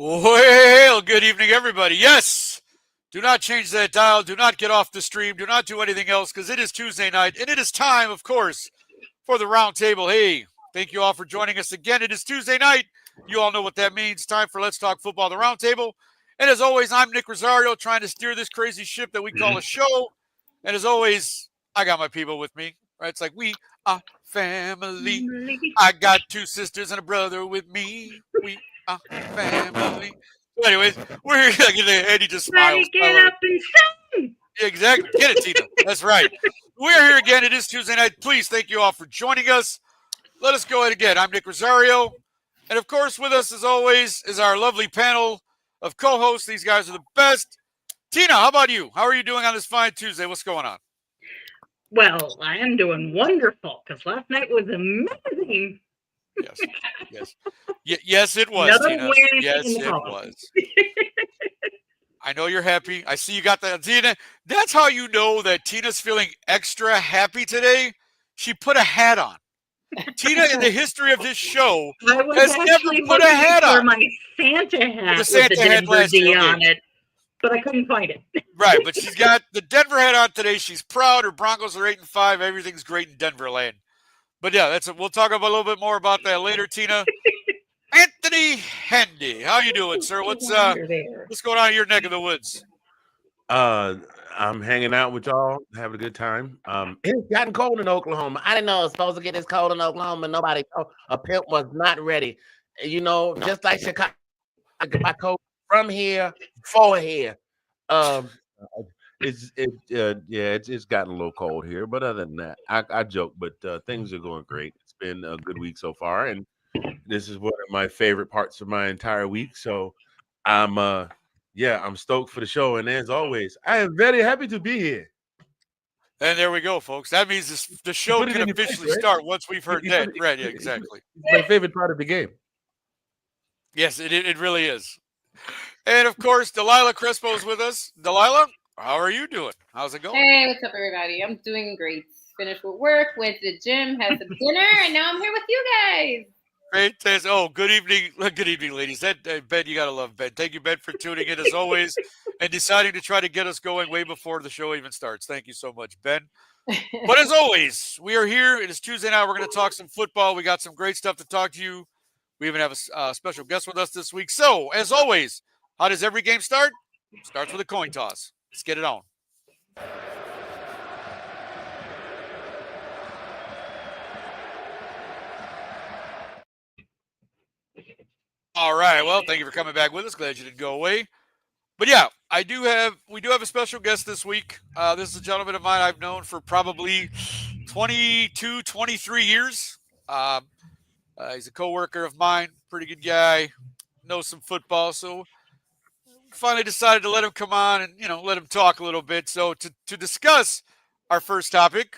Well, good evening, everybody. Yes, do not change that dial. Do not get off the stream. Do not do anything else because it is Tuesday night and it is time, of course, for the Roundtable. Hey, thank you all for joining us again. It is Tuesday night. You all know what that means. Time for Let's Talk Football, the Roundtable. And as always, I'm Nick Rosario trying to steer this crazy ship that we call a show. And as always, I got my people with me. Right? It's like we are family. I got two sisters and a brother with me. We are family. So anyways, we're here. Eddie just smiles. Ready, get up and sing. Exactly. Get it, Tina. That's right. We're here again. It is Tuesday night. Please thank you all for joining us. Let us go ahead again. I'm Nick Rosario. And of course, with us, as always, is our lovely panel of co-hosts. These guys are the best. Tina, how about you? How are you doing on this fine Tuesday? What's going on? Well, I am doing wonderful because last night was amazing. Yes, it was, Another Tina. win Yes, in the it hall. was. I know you're happy. I see you got that. Tina, that's how you know that Tina's feeling extra happy today. She put a hat on. Tina, in the history of this show, I was has never actually put a looking hat for on. my Santa hat The with Santa the hat Denver last D year, okay. on it, but I couldn't find it. Right, but she's got the Denver hat on today. She's proud. Her Broncos are 8-5. Everything's great in Denver land. But yeah, we'll talk about a little bit more about that later, Tina. Anthony Handy, how you doing, sir? What's going on in your neck of the woods? I'm hanging out with y'all, having a good time. It's gotten cold in Oklahoma. I didn't know it was supposed to get this cold in Oklahoma. Nobody, a pimp was not ready. You know, just like Chicago, I get my coat from here for here. It's gotten a little cold here, but other than that, I joke, but things are going great. It's been a good week so far, and this is one of my favorite parts of my entire week. So I'm I'm stoked for the show, and as always, I am very happy to be here. And there we go, folks. That means the show can officially start once we've heard that. Right, yeah, exactly. It's my favorite part of the game. Yes, it really is. And of course, Delilah Crespo is with us. Delilah, how are you doing? How's it going? Hey, what's up, everybody? I'm doing great. Finished with work, went to the gym, had some dinner, and now I'm here with you guys. Great. Oh, good evening. Good evening, ladies. Ben, you got to love Ben. Thank you, Ben, for tuning in as always and deciding to try to get us going way before the show even starts. Thank you so much, Ben. But as always, we are here. It is Tuesday night. We're going to talk some football. We got some great stuff to talk to you. We even have a special guest with us this week. So, as always, how does every game start? Starts with a coin toss. Let's get it on. All right. Well, thank you for coming back with us. Glad you didn't go away. But yeah, we do have a special guest this week. This is a gentleman of mine I've known for probably 22, 23 years. He's a coworker of mine, pretty good guy, knows some football. So finally decided to let him come on and, let him talk a little bit. So to discuss our first topic,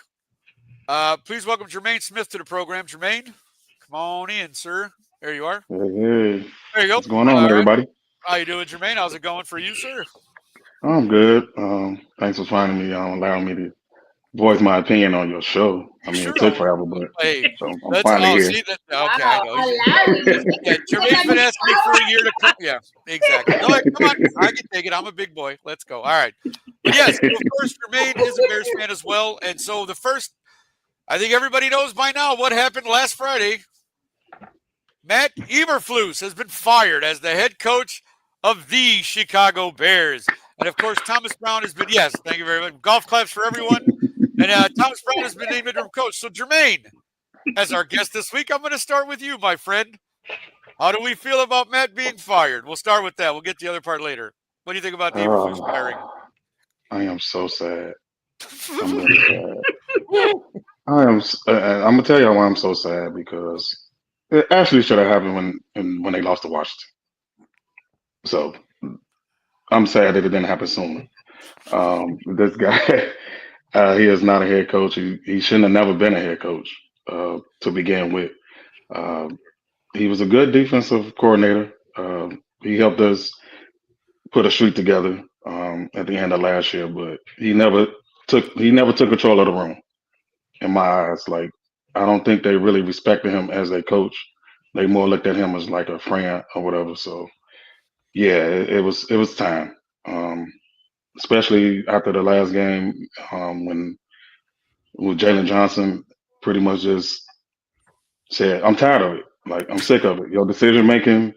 please welcome Jermaine Smith to the program. Jermaine, come on in, sir. There you are. Hey. There you go. What's going on, everybody? How you doing, Jermaine? How's it going for you, sir? I'm good. Thanks for finding me, allowing me to voice my opinion on your show. I mean, Sure. it took forever, but Hey, so I'm finally here. See that? Okay, I know. Yeah, Jermaine's been asking me for a year to come. Yeah, exactly. No, come on, I can take it. I'm a big boy. Let's go. All right. But yes, of course, Jermaine is a Bears fan as well. And so I think everybody knows by now what happened last Friday. Matt Eberflus has been fired as the head coach of the Chicago Bears. And, of course, Thomas Brown has been, yes, thank you very much. Golf claps for everyone. And Thomas Brown has been named interim coach. So, Jermaine, as our guest this week, I'm going to start with you, my friend. How do we feel about Matt being fired? We'll start with that. We'll get to the other part later. What do you think about the Eberflus firing? I am so sad. I'm really sad. I'm going to tell you why I'm so sad, because it actually should have happened when they lost to Washington. So I'm sad that it didn't happen sooner. This guy, he is not a head coach. He shouldn't have never been a head coach to begin with. He was a good defensive coordinator. He helped us put a streak together at the end of last year, but he never took control of the room. In my eyes, like, I don't think they really respected him as a coach. They more looked at him as like a friend or whatever. So Yeah, it was time. Especially after the last game, when Jalen Johnson pretty much just said, "I'm tired of it. Like I'm sick of it. Your decision making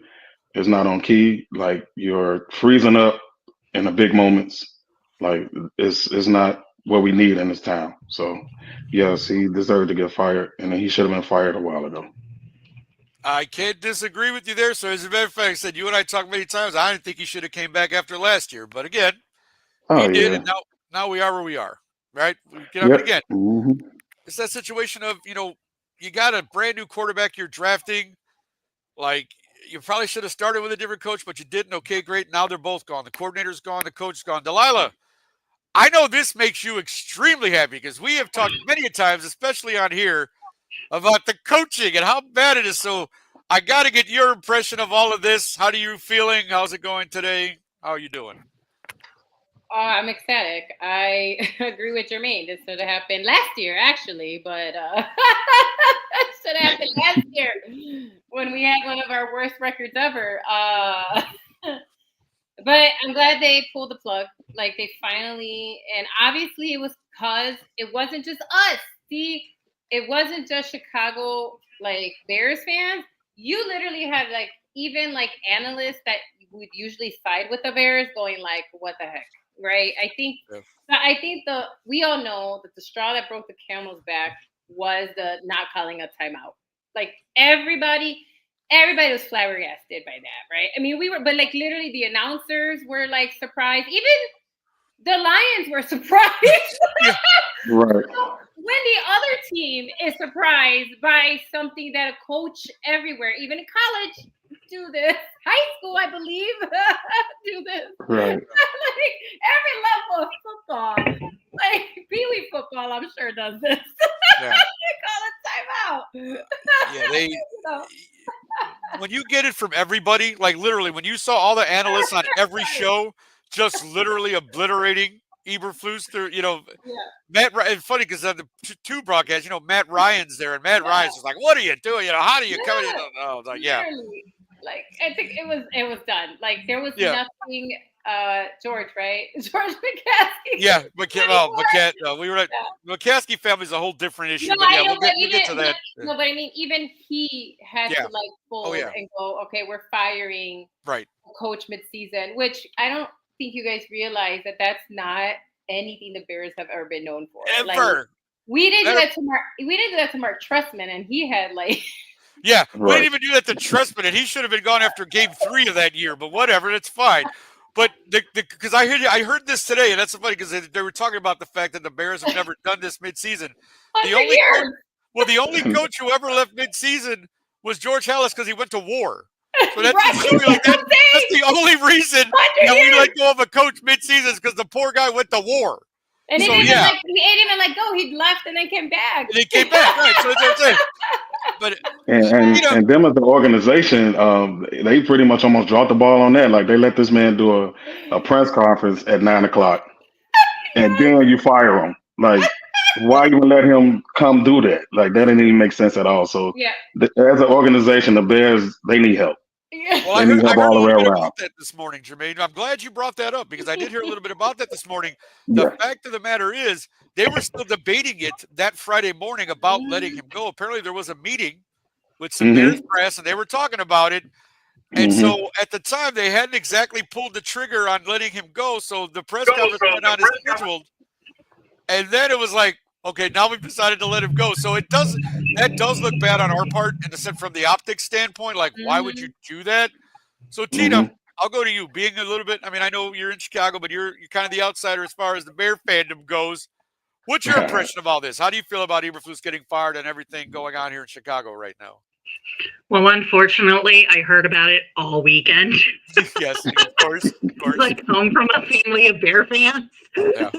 is not on key. Like you're freezing up in the big moments. Like it's not what we need in this town." So yes, he deserved to get fired, and he should have been fired a while ago. I can't disagree with you there. So as a matter of fact, I said you and I talked many times. I didn't think he should have came back after last year, but again, Oh he did, and yeah. now we are where we are. Right? We get up, but Yep. again, Hmm. it's that situation of you got a brand new quarterback you're drafting. Like you probably should have started with a different coach, but you didn't. Okay, great. Now they're both gone. The coordinator's gone. The coach's gone. Delilah, I know this makes you extremely happy because we have talked many times, especially on here, about the coaching and how bad it is. So I got to get your impression of all of this. How are you feeling? How's it going today? How are you doing? I'm ecstatic. I agree with Jermaine. This should have happened last year, actually, but should have happened last year when we had one of our worst records ever. But I'm glad they pulled the plug. Like they finally, and obviously it was because it wasn't just us. See, it wasn't just Chicago like Bears fans. You literally had like even like analysts that would usually side with the Bears going like, "What the heck?" Right? I think we all know that the straw that broke the camel's back was the not calling a timeout. Like everybody was flabbergasted by that, right? I mean, but like literally the announcers were like surprised. Even the Lions were surprised. Yeah. Right. When the other team is surprised by something that a coach everywhere, even in college, do this. High school, I believe, do this. Right. Like every level of football, like Pee Wee football, I'm sure does this. Yeah. They call it timeout. Yeah, when you get it from everybody, like literally, when you saw all the analysts on every show just literally obliterating Eberflus through, Matt. It's funny because on the two broadcasts, Matt Ryan's there, and Matt Ryan's just like, "What are you doing? How do you come in?" Oh, like, yeah. Literally. Like I think it was done. Like there was Yeah. nothing. George, right? George McCaskey. Yeah, we were at McCaskey family's a whole different issue. No, but yeah, I know, we'll get to that. No, but I mean, even he had Yeah. to like fold and go, "Okay, we're firing Right. coach midseason," which I don't think you guys realize that that's not anything the Bears have ever been known for. Ever. Like, we didn't do that to Mark Trestman, and he had like. Yeah, Right. we didn't even do that to Trestman, and he should have been gone after Game 3 of that year. But whatever, it's fine. But because I heard this today, and that's so funny because they were talking about the fact that the Bears have never done this midseason. The only coach who ever left midseason was George Halas because he went to war. So that's Right. just showing, like that's the only reason that we let go of a coach midseason is because the poor guy went to war. And he didn't even let go. He left and then came back. And he came back, right? So that's what I'm saying. But and them as an organization, they pretty much almost dropped the ball on that. Like they let this man do a press conference at 9:00, and then you fire him. Like, why even let him come do that? Like that didn't even make sense at all. So as an organization, the Bears, they need help. Well, I heard a little bit about that this morning, Jermaine. I'm glad you brought that up because I did hear a little bit about that this morning. The fact of the matter is they were still debating it that Friday morning about letting him go. Apparently there was a meeting with some Bears press and they were talking about it. And so at the time they hadn't exactly pulled the trigger on letting him go. So the press conference went on as scheduled. And then it was like, okay, now we've decided to let him go. So that does look bad on our part in the sense from the optics standpoint. Like, why would you do that? So Tina, I'll go to you. Being a little bit, I mean, I know you're in Chicago, but you're kind of the outsider as far as the Bear fandom goes. What's your impression of all this? How do you feel about Eberflus getting fired and everything going on here in Chicago right now? Well, unfortunately, I heard about it all weekend. Yes, of course. Like home from a family of Bear fans. Yeah.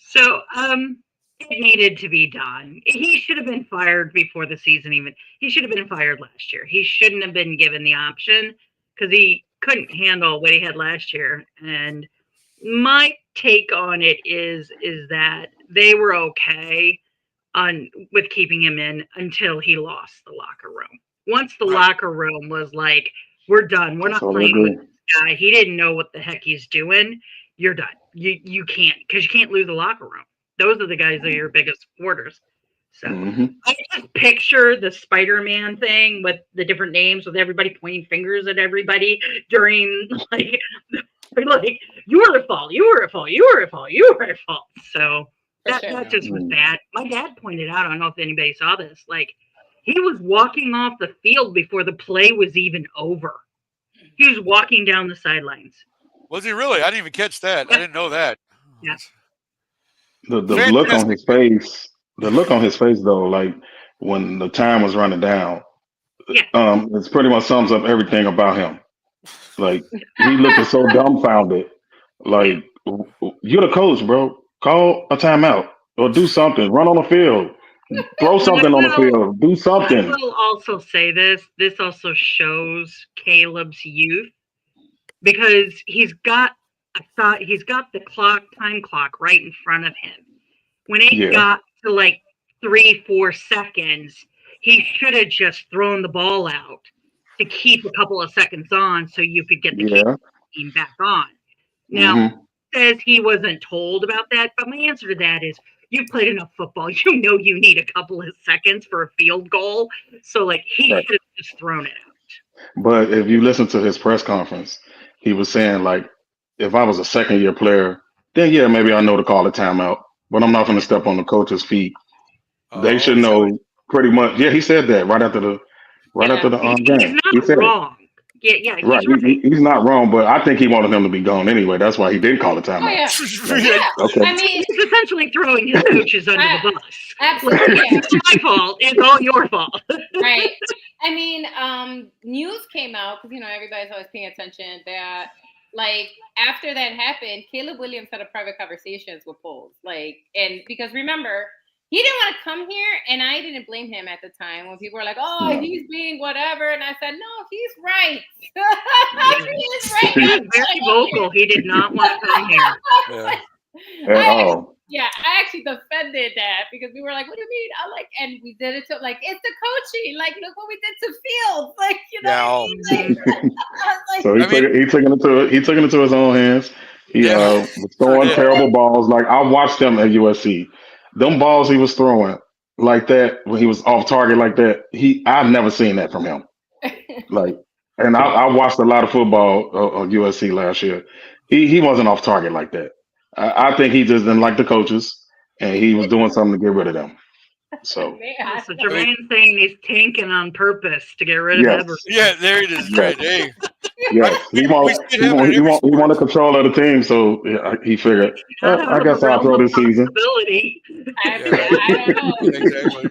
So, it needed to be done. He should have been fired before the season even. He should have been fired last year. He shouldn't have been given the option because he couldn't handle what he had last year. And my take on it is that they were okay with keeping him in until he lost the locker room. Once the locker room was like, We're done. We're I not totally playing with agree. this guy. He didn't know what the heck he's doing. You're done. You can't, because you can't lose the locker room. Those are the guys that are your biggest supporters. So Hmm. I just picture the Spider-Man thing with the different names, with everybody pointing fingers at everybody during like you were at fault, you were at fault, you were at fault, you were at fault. So For that sure. that just was bad. My dad pointed out, I don't know if anybody saw this, like he was walking off the field before the play was even over. He was walking down the sidelines. Was he really? I didn't even catch that. I Yeah. didn't know that. Yeah. The look on his face, though, like when the time was running down, Yeah. it's pretty much sums up everything about him. Like he looking so dumbfounded. Like you're the coach, bro. Call a timeout or do something. Run on the field. Throw something on the field. Do I something. will also say this. This also shows Caleb's youth because he's got the time clock right in front of him. When it Yeah. got to like 3-4 seconds, he should have just thrown the ball out to keep a couple of seconds on so you could get the Yeah. team back on. Now, Hmm. says he wasn't told about that, but my answer to that is you've played enough football. You know you need a couple of seconds for a field goal. So like he Right. should have just thrown it out. But if you listen to his press conference, he was saying like, if I was a second year player, then yeah, maybe I know to call a timeout. But I'm not going to step on the coach's feet. They should is that what- know pretty much. Yeah, he said that right after the He's game. He not said it. wrong. Yeah, he's Right. right. He's not wrong, but I think he wanted him to be gone anyway. That's why he did call a Oh timeout. yeah. Yeah. Okay. I mean, He's essentially throwing his coaches under the bus. absolutely. Yeah. It's my fault. It's all your fault. Right. I mean, news came out because everybody's always paying attention that like after that happened, Caleb Williams had a private conversations with Poles. And because remember, he didn't want to come here, and I didn't blame him at the time when people were like, "Oh, No. he's being whatever," and I said, "No, he's right. he is He right." was very vocal. He did not want to come here. Yeah. At all. Yeah, I actually defended that because we were like, "What do you mean?" I like, and we did it to like it's the coaching. Like, look what we did to Fields. Like, Yeah, what I mean? Like, I was like, So he took it into his own hands. He Yeah. was throwing Yeah. terrible balls. Like I watched them at USC. Them balls he was throwing like that when he was off target like that. I've never seen that from him. Like, and I watched a lot of football of USC last year. He wasn't off target like that. I think he just didn't like the coaches, and he was doing something to get rid of them. So man, So Jermaine's saying he's tanking on purpose to get rid of yes, Everett. Yeah, there it is. Right. Hey. yes, he We wants should have it in every sport. wanted control of the team. So yeah, he figured, I guess I'll throw this season. I don't know. Exactly.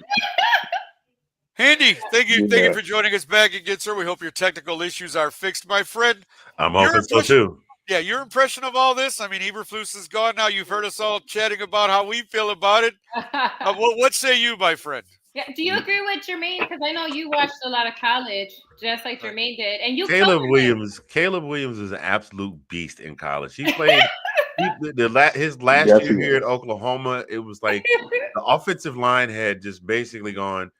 Handy, thank you for joining us back again, sir. We hope your technical issues are fixed, my friend. I'm hoping so too. Yeah, your impression of all this. I mean, Eberflus is gone now. You've heard us all chatting about how we feel about it. What say you, my friend? Yeah, do you agree with Jermaine? Because I know you watched a lot of college, just like Jermaine did, and you. Caleb Williams is an absolute beast in college. He played his last Yes, year he here is. at Oklahoma. It was like the offensive line had just basically gone,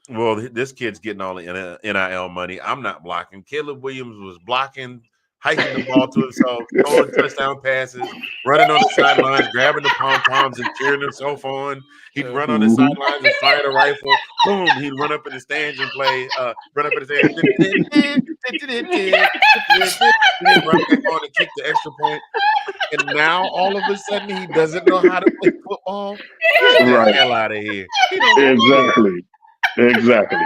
well, this kid's getting all the NIL money. I'm not blocking. Caleb Williams was blocking, hiking the ball to himself, throwing touchdown passes, running on the sidelines, grabbing the pom-poms and cheering himself on. He'd run on the sidelines and fire the rifle. Boom, he'd run up in the stands and play, run up in the stands. And then run back on and kick the extra point. And now, all of a sudden, he doesn't know how to play football. Get the hell out of here. Exactly.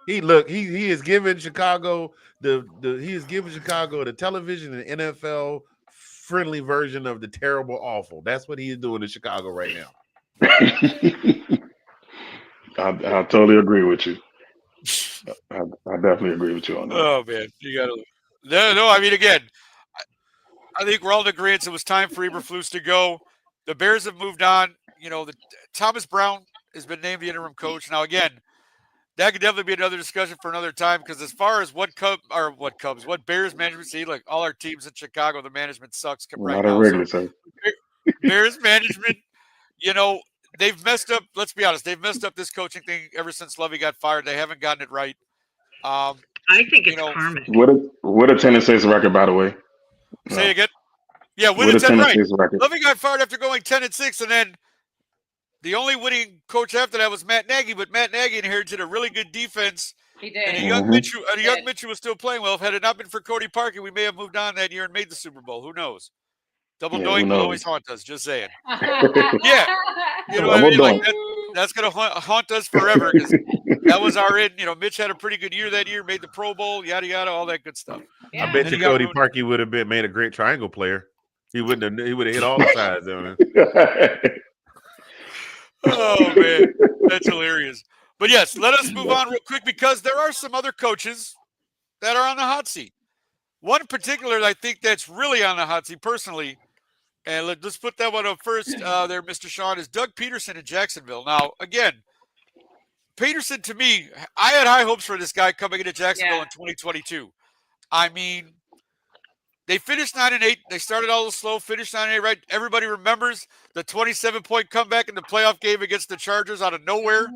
He is giving Chicago the television and NFL friendly version of the terrible awful. That's what he is doing in Chicago right now. I totally agree with you. I definitely agree with you on that. Oh man, you gotta. No. I mean, again, I think we're all in agreement. It was time for Eberflus to go. The Bears have moved on. Thomas Brown has been named the interim coach. Now, again, that could definitely be another discussion for another time. Because as far as what Bears management see, like all our teams in Chicago, the management sucks right Not a now. regular, sir. Bears management, they've messed up. Let's be honest, they've messed up this coaching thing ever since Lovey got fired. They haven't gotten it right. I think You it's know, karmic. What a Tennessee's record, by the way. say again. Yeah, What with a a 10, right. Tennessee's record. Lovey got fired after going 10-6, and then the only winning coach after that was Matt Nagy. But Matt Nagy inherited a really good defense. He did. And a Mhm. young Mitchell was still playing well. If had it not been for Cody Parkey, we may have moved on that year and made the Super Bowl. Who knows? Double Yeah, doink who will knows? always haunt us. Just saying. Yeah, you know what I Double mean? Like doink. that's gonna haunt us forever because that was our end. You know, Mitch had a pretty good year that year, made the Pro Bowl, yada yada, all that good stuff. Yeah. I bet And you he got Cody ruined. Parkey would have made a great triangle player. He would have hit all the sides on it. Oh man, that's hilarious. But yes, let us move on real quick because there are some other coaches that are on the hot seat. One in particular, I think that's really on the hot seat personally, and let's put that one up first. There, Mr. Sean, is Doug Peterson in Jacksonville. Now, again, Peterson to me, I had high hopes for this guy coming into Jacksonville in 2022. I mean, they finished 9-8. They started all slow, finished 9-8. Right? Everybody remembers the 27-point comeback in the playoff game against the Chargers out of nowhere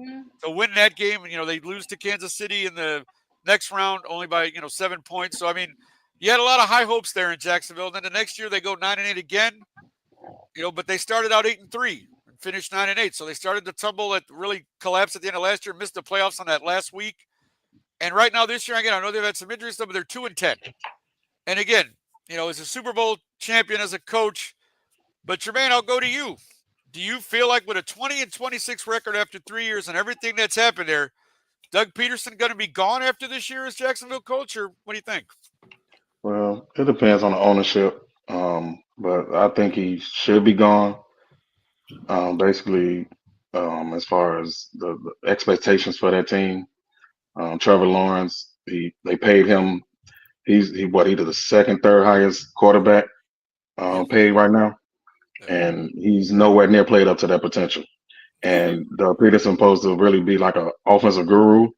to win that game. And they lose to Kansas City in the next round only by 7 points. So I mean, you had a lot of high hopes there in Jacksonville. And then the next year they go 9-8 again. But they started out 8-3 and finished 9-8. So they started to tumble, really collapsed at the end of last year, missed the playoffs on that last week. And right now this year, again, I know they've had some injuries, but they're 2-10. And again, as a Super Bowl champion, as a coach. But Jermaine, I'll go to you. Do you feel like with a 20-26 record after 3 years and everything that's happened there, Doug Peterson going to be gone after this year as Jacksonville coach, or what do you think? Well, it depends on the ownership, but I think he should be gone. Basically, as far as the expectations for that team, Trevor Lawrence, they paid him. He's the second, third highest quarterback paid right now, and he's nowhere near played up to that potential. And Doug Peterson supposed to really be like an offensive guru,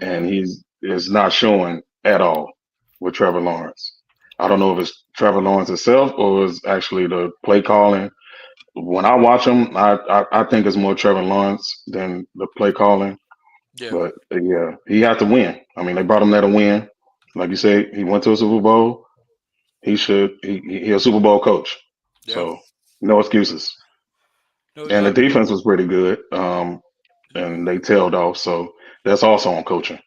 and is not showing at all with Trevor Lawrence. I don't know if it's Trevor Lawrence itself or it's actually the play calling. When I watch him, I think it's more Trevor Lawrence than the play calling. Yeah. But yeah, he had to win. I mean, they brought him there to win. Like you say, he went to a Super Bowl. He's a Super Bowl coach. Yeah. So no excuses. And the defense was pretty good. And they tailed off. So that's also on coaching.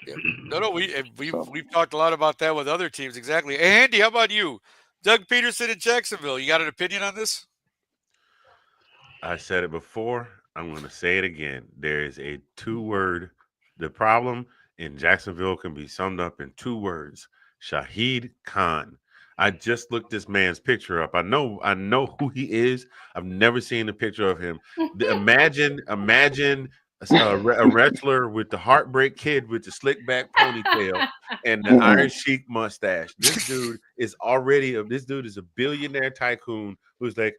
Yeah. No, we've talked a lot about that with other teams. Exactly. Hey, Andy, how about you? Doug Peterson in Jacksonville. You got an opinion on this? I said it before. I'm going to say it again. There is a 2-word. The problem in Jacksonville can be summed up in 2 words. Shahid Khan. I just looked this man's picture up. I know who he is. I've never seen a picture of him. Imagine a wrestler with the Heartbreak Kid with the slick back ponytail and the Iron Sheik mustache. This dude is a billionaire tycoon who's like,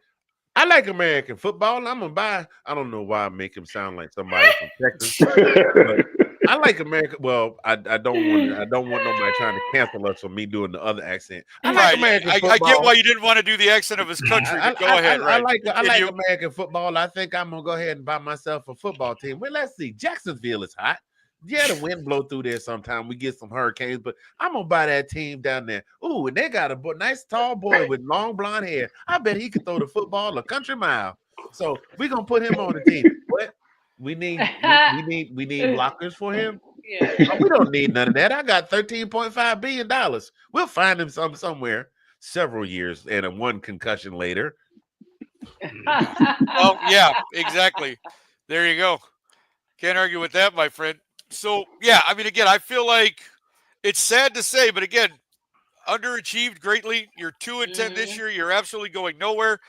I like American football. I'm gonna buy. I don't know why I make him sound like somebody from Texas. But I like America. Well, I don't want nobody trying to cancel us for me doing the other accent. I like American football. I get why you didn't want to do the accent of his country. But go ahead. I like American football. I think I'm gonna go ahead and buy myself a football team. Well, let's see. Jacksonville is hot. Yeah, the wind blow through there sometime. We get some hurricanes, but I'm gonna buy that team down there. Ooh, and they got a nice tall boy with long blonde hair. I bet he could throw the football a country mile. So we're gonna put him on the team. What? We need blockers for him. Yeah. Oh, we don't need none of that. I got $13.5 billion. We'll find him somewhere several years and one concussion later. Oh, yeah, exactly. There you go. Can't argue with that, my friend. So, yeah, I mean, again, I feel like it's sad to say, but again, underachieved greatly. You're 2-10 this year. You're absolutely going nowhere.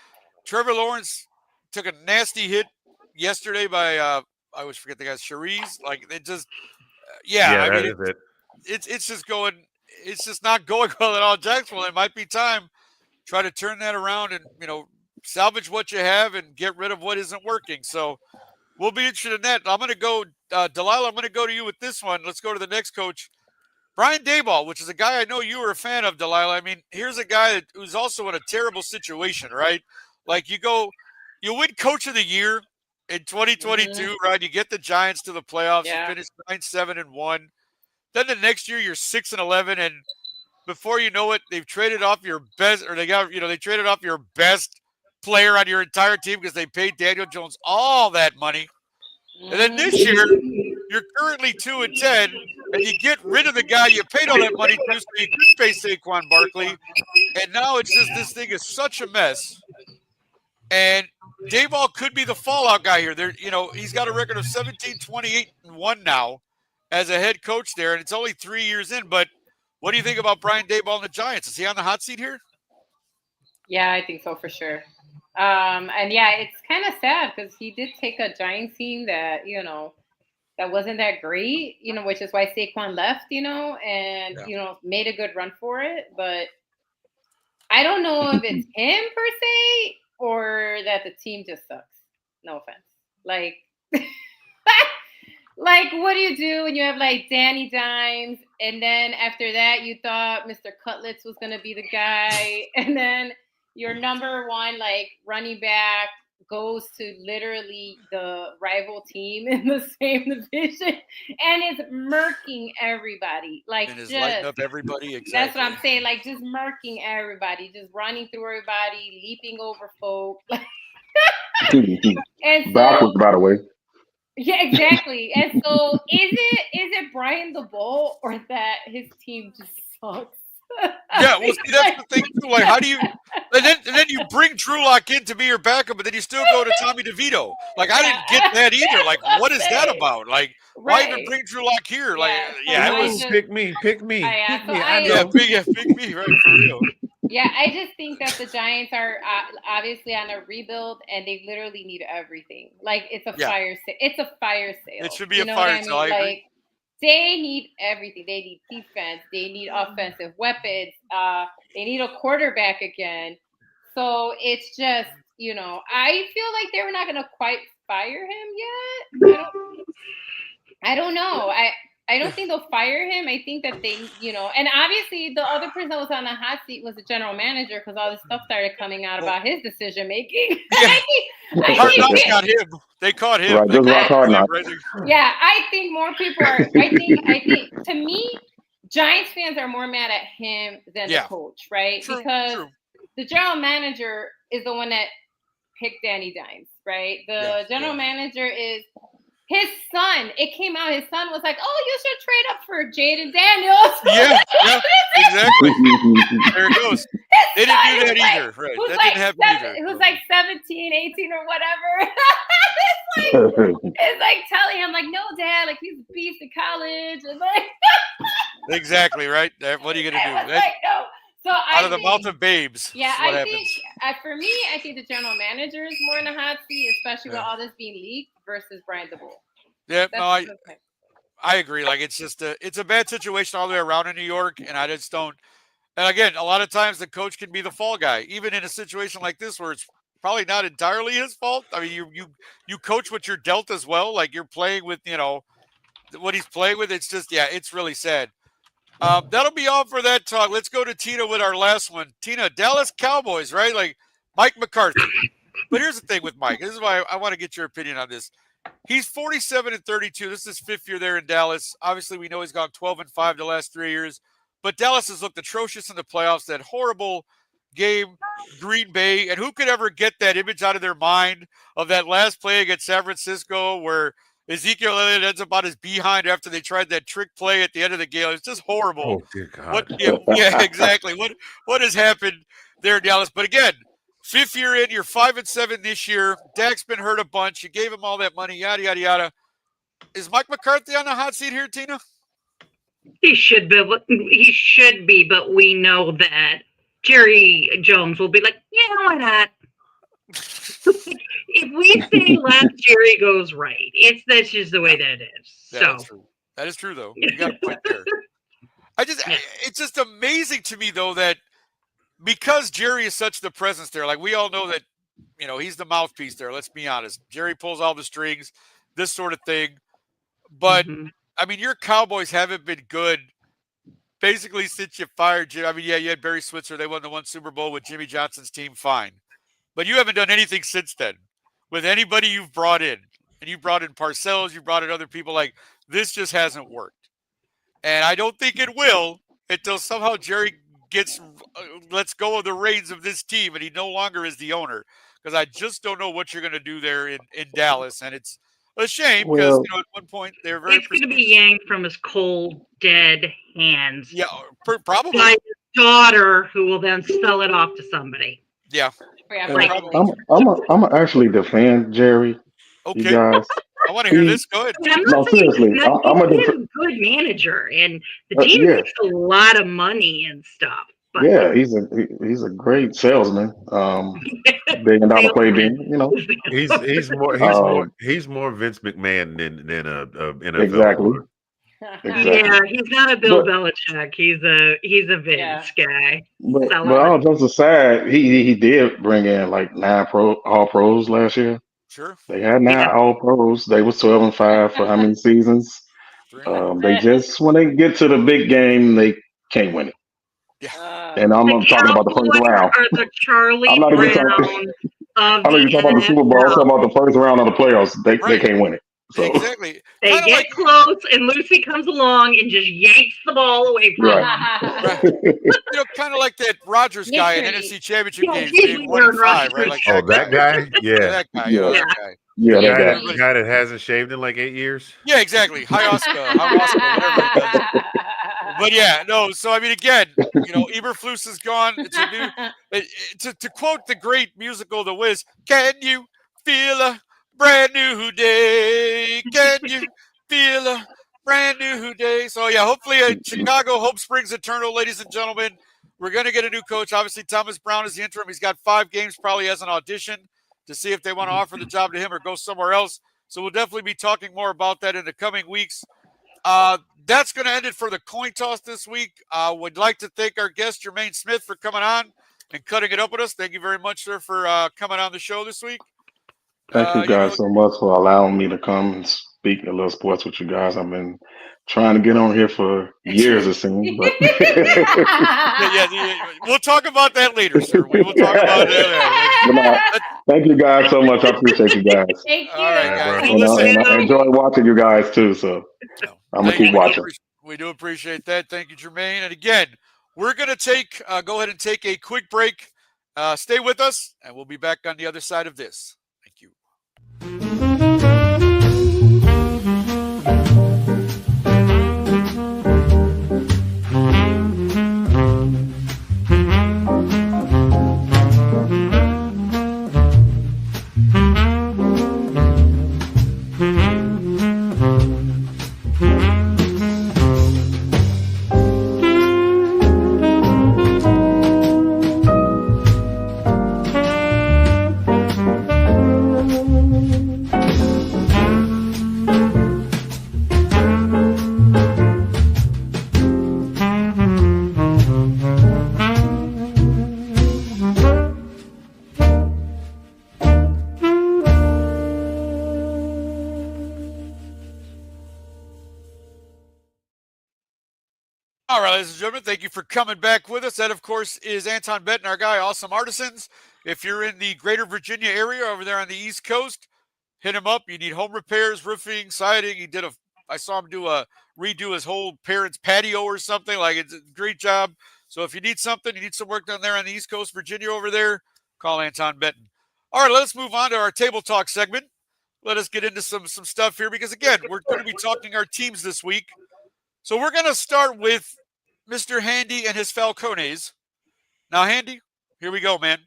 Trevor Lawrence took a nasty hit yesterday by I always forget the guy's Cherise. Like it just, I mean, it's just going. It's just not going well at all, Jacksonville. It might be time try to turn that around and salvage what you have and get rid of what isn't working. So. We'll be interested in that. I'm going to go, Delilah, I'm going to go to you with this one. Let's go to the next coach, Brian Daboll, which is a guy I know you were a fan of, Delilah. I mean, here's a guy who's also in a terrible situation, right? Like you win Coach of the Year in 2022, right? You get the Giants to the playoffs. You finish 9-7-1. Then the next year you're 6-11, and before you know it, they've traded off your best, or they traded off your best player on your entire team because they paid Daniel Jones all that money. And then this year, you're currently 2-10, and you get rid of the guy you paid all that money to, so you couldn't pay Saquon Barkley. And now it's just this thing is such a mess. And Daboll could be the fallout guy here. He's got a record of 17-28-1 now as a head coach there, and it's only 3 years in. But what do you think about Brian Daboll and the Giants? Is he on the hot seat here? Yeah, I think so for sure. And yeah, it's kind of sad because he did take a Giants team that, that wasn't that great, which is why Saquon left, and, made a good run for it. But I don't know if it's him per se or that the team just sucks. No offense. Like, like, what do you do when you have like Danny Dimes, and then after that you thought Mr. Cutlets was gonna be the guy, and then your number one like running back goes to literally the rival team in the same division and is murking everybody. Like, and is lighting up everybody. Exactly. That's what I'm saying. Like, just murking everybody, just running through everybody, leaping over folk. And so, backwards, by the way. Yeah, exactly. And so, is it Brian the Bull or that his team just sucks? Yeah, well, see, that's the thing too. Like, how do you? And then you bring Drew Lock in to be your backup, but then you still go to Tommy DeVito. Like, I didn't get that either. Like, what is that about? Like, why even bring Drew Lock here? Like, it was pick me. Pick me. Pick me, right, for real. Yeah, I just think that the Giants are obviously on a rebuild, and they literally need everything. Like, it's a fire sale. It's a fire sale. It should be a fire sale. I agree. Like, they need everything. They need defense. They need offensive weapons. They need a quarterback again. So it's just, I feel like they were not going to quite fire him yet. I don't know. I don't think they'll fire him. I think that they, and obviously the other person that was on the hot seat was the general manager because all this stuff started coming out about his decision making. Yeah. Hard Knocks got him. They caught him. Right, just like Hard Knocks. Yeah, I think more people are. I think to me, Giants fans are more mad at him than the coach, right? True. The general manager is the one that picked Danny Dimes, right? The general manager is his son. It came out. His son was like, "Oh, you should trade up for Jaden Daniels." Yeah, exactly. There it goes. They didn't do that either, right? That didn't happen either. It was like 17, 18 or whatever. it's like telling him, like, no, Dad, like, he's a beast in college. And like, exactly, right? What are you going to do? Like, no. So out of the mouth of babes. Yeah, I think, for me, I think the general manager is more in the hot seat, especially with all this being leaked versus Brian DeBoer. Yeah, I agree. Like, it's just it's a bad situation all the way around in New York, and I just don't. And again, a lot of times the coach can be the fall guy, even in a situation like this where it's probably not entirely his fault. I mean, you coach what you're dealt as well. Like, you're playing with, what he's playing with. It's just, it's really sad. That'll be all for that talk. Let's go to Tina with our last one. Tina, Dallas Cowboys, right? Like, Mike McCarthy. But here's the thing with Mike. This is why I want to get your opinion on this. He's 47-32. This is his fifth year there in Dallas. Obviously, we know he's gone 12-5 the last 3 years. But Dallas has looked atrocious in the playoffs. That horrible game, Green Bay. And who could ever get that image out of their mind of that last play against San Francisco where Ezekiel Elliott ends up on his behind after they tried that trick play at the end of the game? It's just horrible. Oh, dear God. Yeah, exactly. What has happened there in Dallas? But again, fifth year in, you're 5-7 this year. Dak's been hurt a bunch. You gave him all that money, yada, yada, yada. Is Mike McCarthy on the hot seat here, Tina? He should be, but we know that Jerry Jones will be like, yeah, why not? If we say left, Jerry goes right. That's just the way that it is. That is true, though. You got a point there. It's just amazing to me, though, that because Jerry is such the presence there, like, we all know that, he's the mouthpiece there. Let's be honest. Jerry pulls all the strings, this sort of thing. But I mean, your Cowboys haven't been good basically since you fired Jim. I mean, you had Barry Switzer. They won the one Super Bowl with Jimmy Johnson's team, fine. But you haven't done anything since then with anybody you've brought in. And you brought in Parcells, you brought in other people. Like, this just hasn't worked. and I don't think it will until somehow Jerry lets go of the reins of this team and he no longer is the owner. Because I just don't know what you're going to do there in Dallas, and it's a shame because Well, at one point they were very. It's going to be yanked from his cold, dead hands Yeah, probably. by his daughter, who will then sell it off to somebody. Yeah. Yeah, and probably. I'm actually defend Jerry. You Okay. guys. I want to hear this. Go ahead. I mean, I'm No, not saying seriously, he's not, I'm a he's def- a good manager, and the team yeah, makes a lot of money and stuff. But yeah. He's a great salesman. $1 billion playing. He's more Vince McMahon than a NFL Exactly. owner. Exactly. Yeah, he's not a Bill But Belichick. He's a Vince guy. but Selling all it. jokes aside, he did bring in like 9 all pros last year. Sure. They had 9 Yeah. all pros. They was 12-5 for how many seasons? They just when they get to the big game, they can't win it. Yeah. And I'm talking about the first Cowboys round. are the Charlie I'm not even Brown talking. of I'm not even the talking about the Super Bowl. I'm NFL. talking about the first round of the playoffs. They Right. can't win it. So Exactly. They Kind of get like close, and Lucy comes along and just yanks the ball away from right. them. kind of like that Rodgers guy in Literally. NFC Championship Yeah, games he's being Aaron 1-5, Rodgers. right? Like Oh, that guy? Yeah. that guy. Yeah. That Yeah. guy. Yeah, The that guy, guy. the guy that hasn't shaved in like 8 years. Yeah, exactly. Hi Oscar, whatever he does. But yeah, no. So I mean, again, Eberflus is gone. It's a new. To quote the great musical The Wiz, "Can you feel a brand new day? Can you feel a brand new day?" So yeah, hopefully Chicago hope springs eternal, ladies and gentlemen. We're going to get a new coach. Obviously, Thomas Brown is the interim. He's got 5 games, probably as an audition to see if they want to offer the job to him or go somewhere else. So we'll definitely be talking more about that in the coming weeks. That's going to end it for the coin toss this week. Would like to thank our guest, Jermaine Smith, for coming on and cutting it up with us. Thank you very much, sir, for coming on the show this week. Thank you guys so much for allowing me to come and speak a little sports with you guys. I've been trying to get on here for years, it seems. But yeah. We'll talk about that later, sir. We will talk about that later. Thank you guys so much. I appreciate you guys. Thank you. All right, guys. And, and I enjoy watching you guys too. So I'm gonna keep watching. We do appreciate that. Thank you, Jermaine. And again, we're gonna go ahead and take a quick break. Stay with us, and we'll be back on the other side of this. Thank you. All right, ladies and gentlemen, thank you for coming back with us. That, of course, is Anton Benton, our guy, Awesome Artisans. If you're in the greater Virginia area over there on the East Coast, hit him up. You need home repairs, roofing, siding. I saw him redo his whole parents' patio or something. Like, it's a great job. So if you need something, you need some work done there on the East Coast, Virginia over there, call Anton Benton. All right, let's move on to our table talk segment. Let us get into some stuff here because, again, we're going to be talking our teams this week. So we're going to start with Mr. Handy and his Falcones. Now, Handy, here we go, man.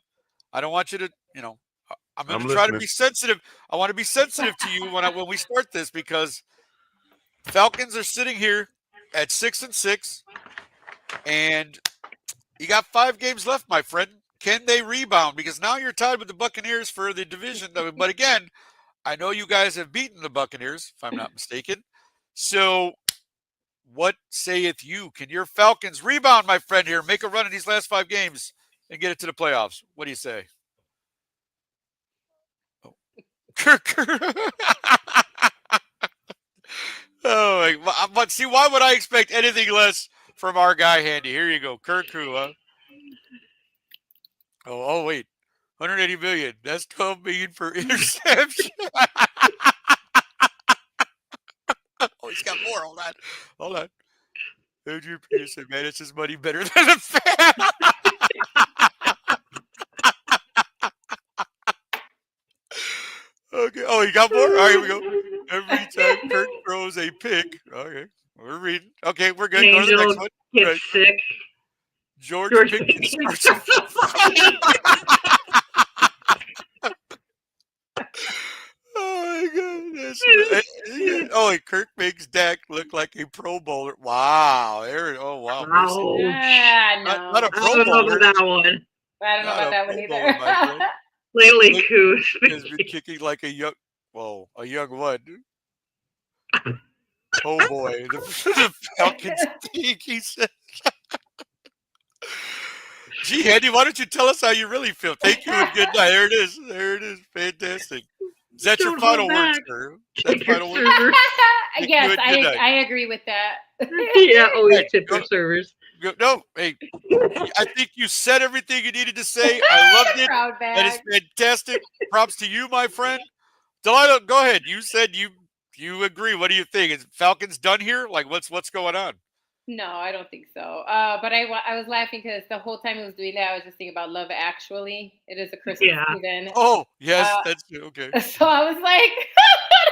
I don't want you to, I'm going to try to be sensitive. I want to be sensitive to you when we start this because Falcons are sitting here at 6-6, and you got 5 games left, my friend. Can they rebound? Because now you're tied with the Buccaneers for the division. But again, I know you guys have beaten the Buccaneers, if I'm not mistaken. So what saith you? Can your Falcons rebound, my friend, here, make a run in these last 5 games and get it to the playoffs? What do you say? Oh, but see, why would I expect anything less from our guy, Handy? Here you go, Kirk Crew, huh? Oh, wait, 180 million. That's 12 million per interception. Oh, he's got more. Hold on. Adrian Peterson manages money better than a fan. Okay. Oh, you got more? All right, here we go. Every time Kirk throws a pick. Okay. We're reading. Okay, we're good. Go to the next Angel one. gets Right. sick. George George Pickens Pickens starts a fight. Oh my goodness. Oh, and Kirk makes Dak look like a Pro Bowler. Wow. Oh, wow. Mercy. Ouch. No. Not a I Pro don't know Bowler. about that one. I don't know Not about a that one Pro either. Bowler, my friend. Lately, Luke Coos. has been kicking like a young, well, a young what? Oh boy, the Falcons stink. He said, "Gee, Andy, why don't you tell us how you really feel? Thank you and good night." There it is. There it is. Fantastic. Is that your Don't hold final word, back. sir? Is that Tip your final word? servers. Thank you Yes, and good night. I agree with that. Yeah, always Hey, tip go- your servers. No, hey, I think you said everything you needed to say. I loved it. Proud That is bag. fantastic. Props to you, my friend. Delilah, go ahead. You said you agree. What do you think? Is Falcons done here? Like, what's going on? No, I don't think so. But I was laughing because the whole time he was doing that, I was just thinking about Love Actually. It is a Christmas Yeah. season. Oh, yes, Uh, that's okay. So I was like,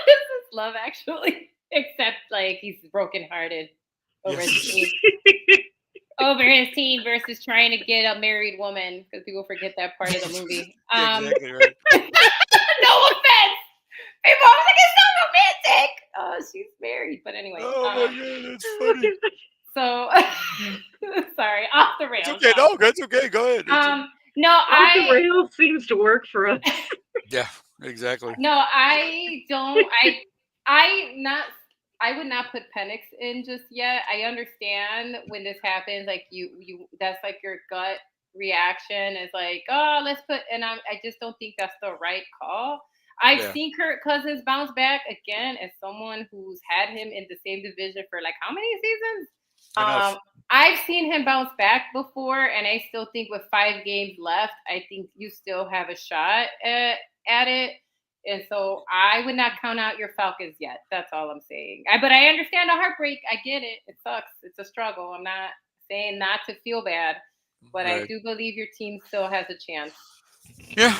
this is Love Actually. Except like he's brokenhearted over his team. Over his team versus trying to get a married woman because people forget that part of the movie. Exactly right. No offense. People are like, it's not romantic. Oh, she's married. But anyway. Oh my god, that's funny. So sorry, off the rails. It's okay. No, that's okay. Go ahead. No, Off the rails seems to work for us. Yeah, exactly. No, I don't. I would not put Penix in just yet. I understand when this happens, like you that's like your gut reaction is like, oh, let's put. And I just don't think that's the right call. I've seen Kirk Cousins bounce back again as someone who's had him in the same division for like how many seasons? I've seen him bounce back before, and I still think with 5 games left, I think you still have a shot at it. And so I would not count out your Falcons yet. That's all I'm saying. But I understand the heartbreak. I get it. It sucks. It's a struggle. I'm not saying not to feel bad, but I do believe your team still has a chance. Yeah.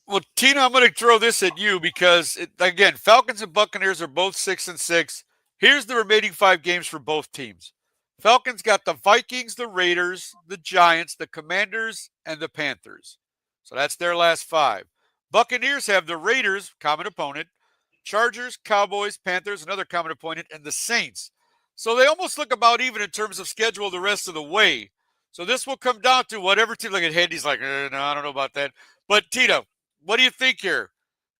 Well, Tina, I'm going to throw this at you because, again, Falcons and Buccaneers are both 6-6. Here's the remaining 5 games for both teams. Falcons got the Vikings, the Raiders, the Giants, the Commanders, and the Panthers. So that's their last 5. Buccaneers have the Raiders, common opponent, Chargers, Cowboys, Panthers, another common opponent, and the Saints. So they almost look about even in terms of schedule the rest of the way. So this will come down to whatever team. Look at Handy's like, no, I don't know about that. But Tito, what do you think here?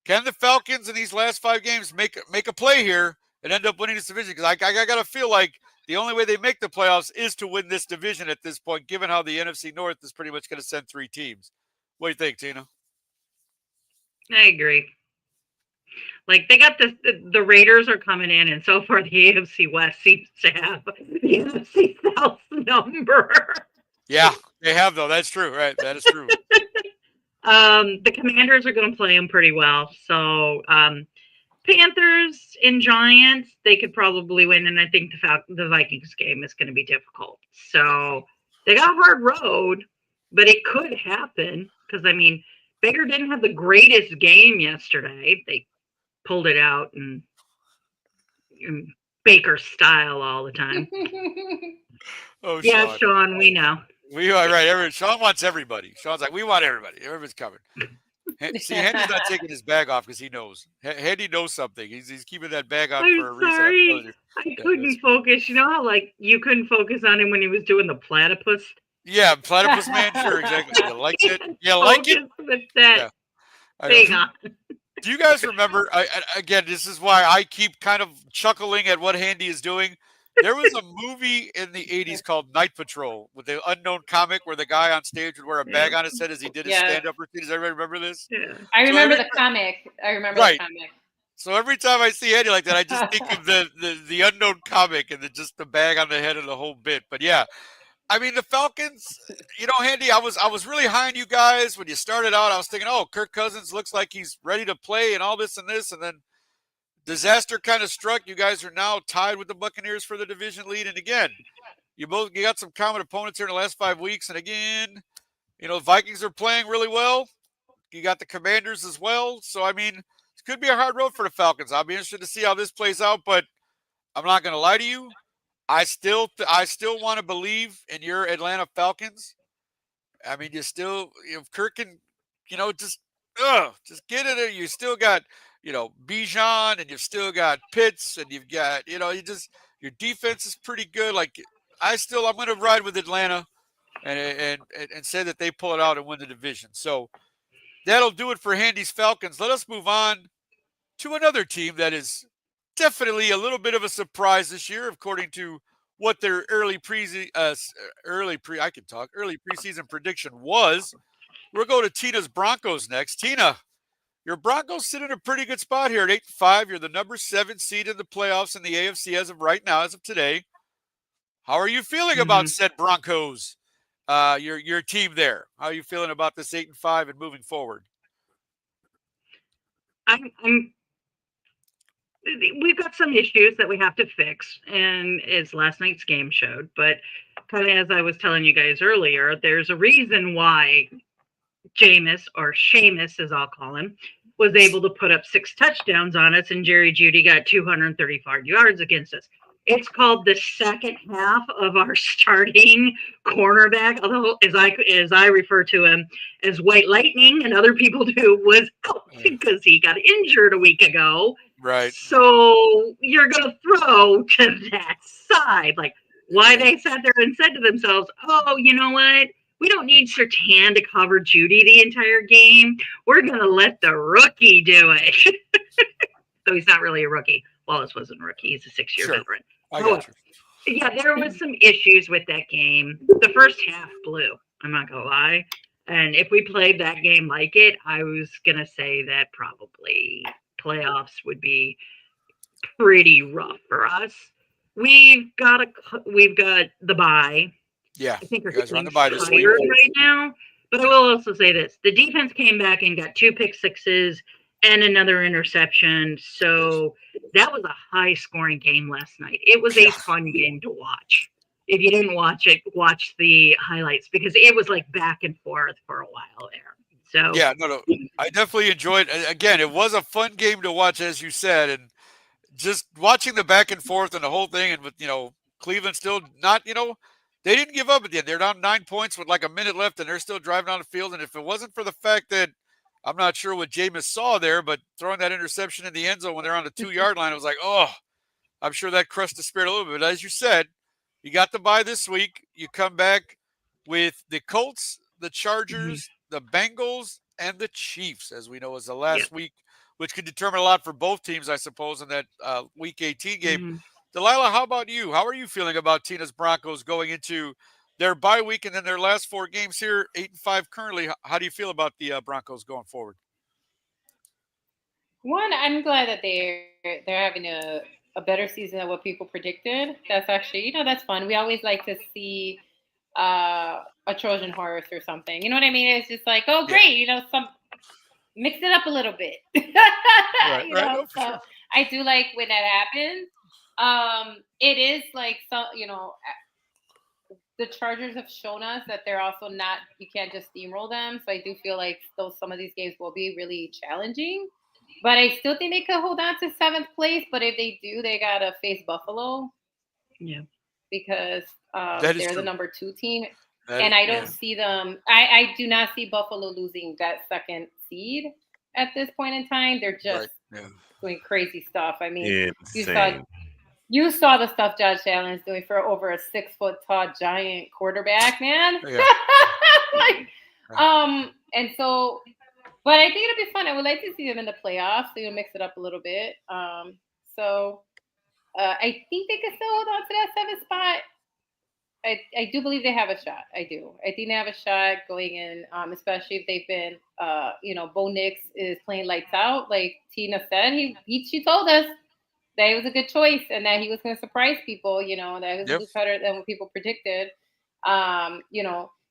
Can the Falcons in these last 5 games make a play here and end up winning this division? Because I got to feel like the only way they make the playoffs is to win this division at this point, given how the NFC North is pretty much going to send 3 teams. What do you think, Tina? I agree. Like they got the Raiders are coming in, and so far the AFC West seems to have the AFC South number. Yeah, they have though. That's true, right? That is true. The Commanders are going to play them pretty well. So Panthers and Giants, they could probably win, and I think the Vikings game is going to be difficult. So they got a hard road, but it could happen because I mean Baker didn't have the greatest game yesterday. They pulled it out and Baker style all the time. Oh, yeah, Sean, we know. We are right. Sean wants everybody. Sean's like, we want everybody. Everybody's coming. See, Hendy's not taking his bag off because he knows. Hendy knows something. He's keeping that bag on for a reason. Sorry. I couldn't focus. You know how like you couldn't focus on him when he was doing the platypus? Yeah, platypus man. Sure, exactly. You like it? You like it? With that thing on. Do you guys remember? Again, this is why I keep kind of chuckling at what Handy is doing. There was a movie in the 80s called Night Patrol with the unknown comic where the guy on stage would wear a bag on his head as he did his stand-up routine. Does everybody remember this? Yeah. I remember the comic. The comic. So every time I see Handy like that, I just think of the unknown comic and just the bag on the head of the whole bit. But yeah, I mean the Falcons. You know, Handy, I was really high on you guys when you started out. I was thinking, oh, Kirk Cousins looks like he's ready to play and all this and this, and then disaster kind of struck. You guys are now tied with the Buccaneers for the division lead. And again, You got some common opponents here in the last 5 weeks, and again, the Vikings are playing really well. You got the Commanders as well. So I mean, it could be a hard road for the Falcons. I'll be interested to see how this plays out, but I'm not going to lie to you. I still want to believe in your Atlanta Falcons. I mean, if Kirk can, just get it in. You still got, Bijan, and you've still got Pitts, and you've got, your defense is pretty good. Like, I'm going to ride with Atlanta and say that they pull it out and win the division. So that'll do it for Handy's Falcons. Let us move on to another team that is definitely a little bit of a surprise this year, according to what their early preseason prediction was. We'll go to Tina's Broncos next. Tina, your Broncos sit in a pretty good spot here at 8-5. You're the number 7 seed in the playoffs in the AFC as of right now, as of today. How are you feeling about said Broncos? Your team there. How are you feeling about this 8-5 and moving forward? We've got some issues that we have to fix, and as last night's game showed, but kind of as I was telling you guys earlier, there's a reason why Jameis, or Seamus as I'll call him, was able to put up 6 touchdowns on us, and Jerry Jeudy got 235 yards against us. It's called the second half of our starting cornerback, although as I refer to him as White Lightning and other people do, was out because he got injured a week ago. Right. So you're going to throw to that side. Like, why they sat there and said to themselves, oh, you know what? We don't need Surtain to cover Jeudy the entire game. We're going to let the rookie do it. So he's not really a rookie. Wallace wasn't a rookie. He's a 6-year veteran. I got you. Yeah, there was some issues with that game. The first half blew. I'm not going to lie. And if we played that game like it, I was going to say that probably playoffs would be pretty rough for us. We've got the bye. Yeah, I think we're you guys are on the bye this week right now. But I will also say this: the defense came back and got 2 pick sixes and another interception. So that was a high-scoring game last night. It was a fun game to watch. If you didn't watch it, watch the highlights, because it was like back and forth for a while there. So yeah, no, I definitely enjoyed it. Again, it was a fun game to watch, as you said, and just watching the back and forth and the whole thing, and with Cleveland still not, they didn't give up at the end. They're down 9 points with like a minute left, and they're still driving on the field. And if it wasn't for the fact that I'm not sure what Jameis saw there, but throwing that interception in the end zone when they're on the 2-yard line, it was like, oh, I'm sure that crushed the spirit a little bit. But as you said, you got the bye this week. You come back with the Colts, the Chargers, the Bengals, and the Chiefs, as we know, is the last week, which could determine a lot for both teams, I suppose, in that Week 18 game. Delilah, how about you? How are you feeling about Tina's Broncos going into their bye week and then their last 4 games here, 8-5 currently? How do you feel about the Broncos going forward? One, I'm glad that they're having a better season than what people predicted. That's actually, that's fun. We always like to see a Trojan horse or something. You know what I mean? It's just like, oh, great. Mix it up a little bit. Right. So sure. I do like when that happens. It is like, the Chargers have shown us that they're also not, you can't just steamroll them. So I do feel like some of these games will be really challenging. But I still think they could hold on to 7th place. But if they do, they got to face Buffalo. Yeah. Because they're the number 2 team. And I don't see them. I do not see Buffalo losing that 2nd seed at this point in time. They're just doing crazy stuff. I mean, you saw the stuff Josh Allen's doing for over a 6-foot tall giant quarterback, man. Yeah. And so, but I think it'll be fun. I would like to see them in the playoffs. So you'll mix it up a little bit. I think they can still hold on to that 7th spot. I do believe they have a shot. I do. I think they have a shot going in, especially if they've been, Bo Nix is playing lights out. Like Tina said, she told us that he was a good choice and that he was going to surprise people, that he was better than what people predicted.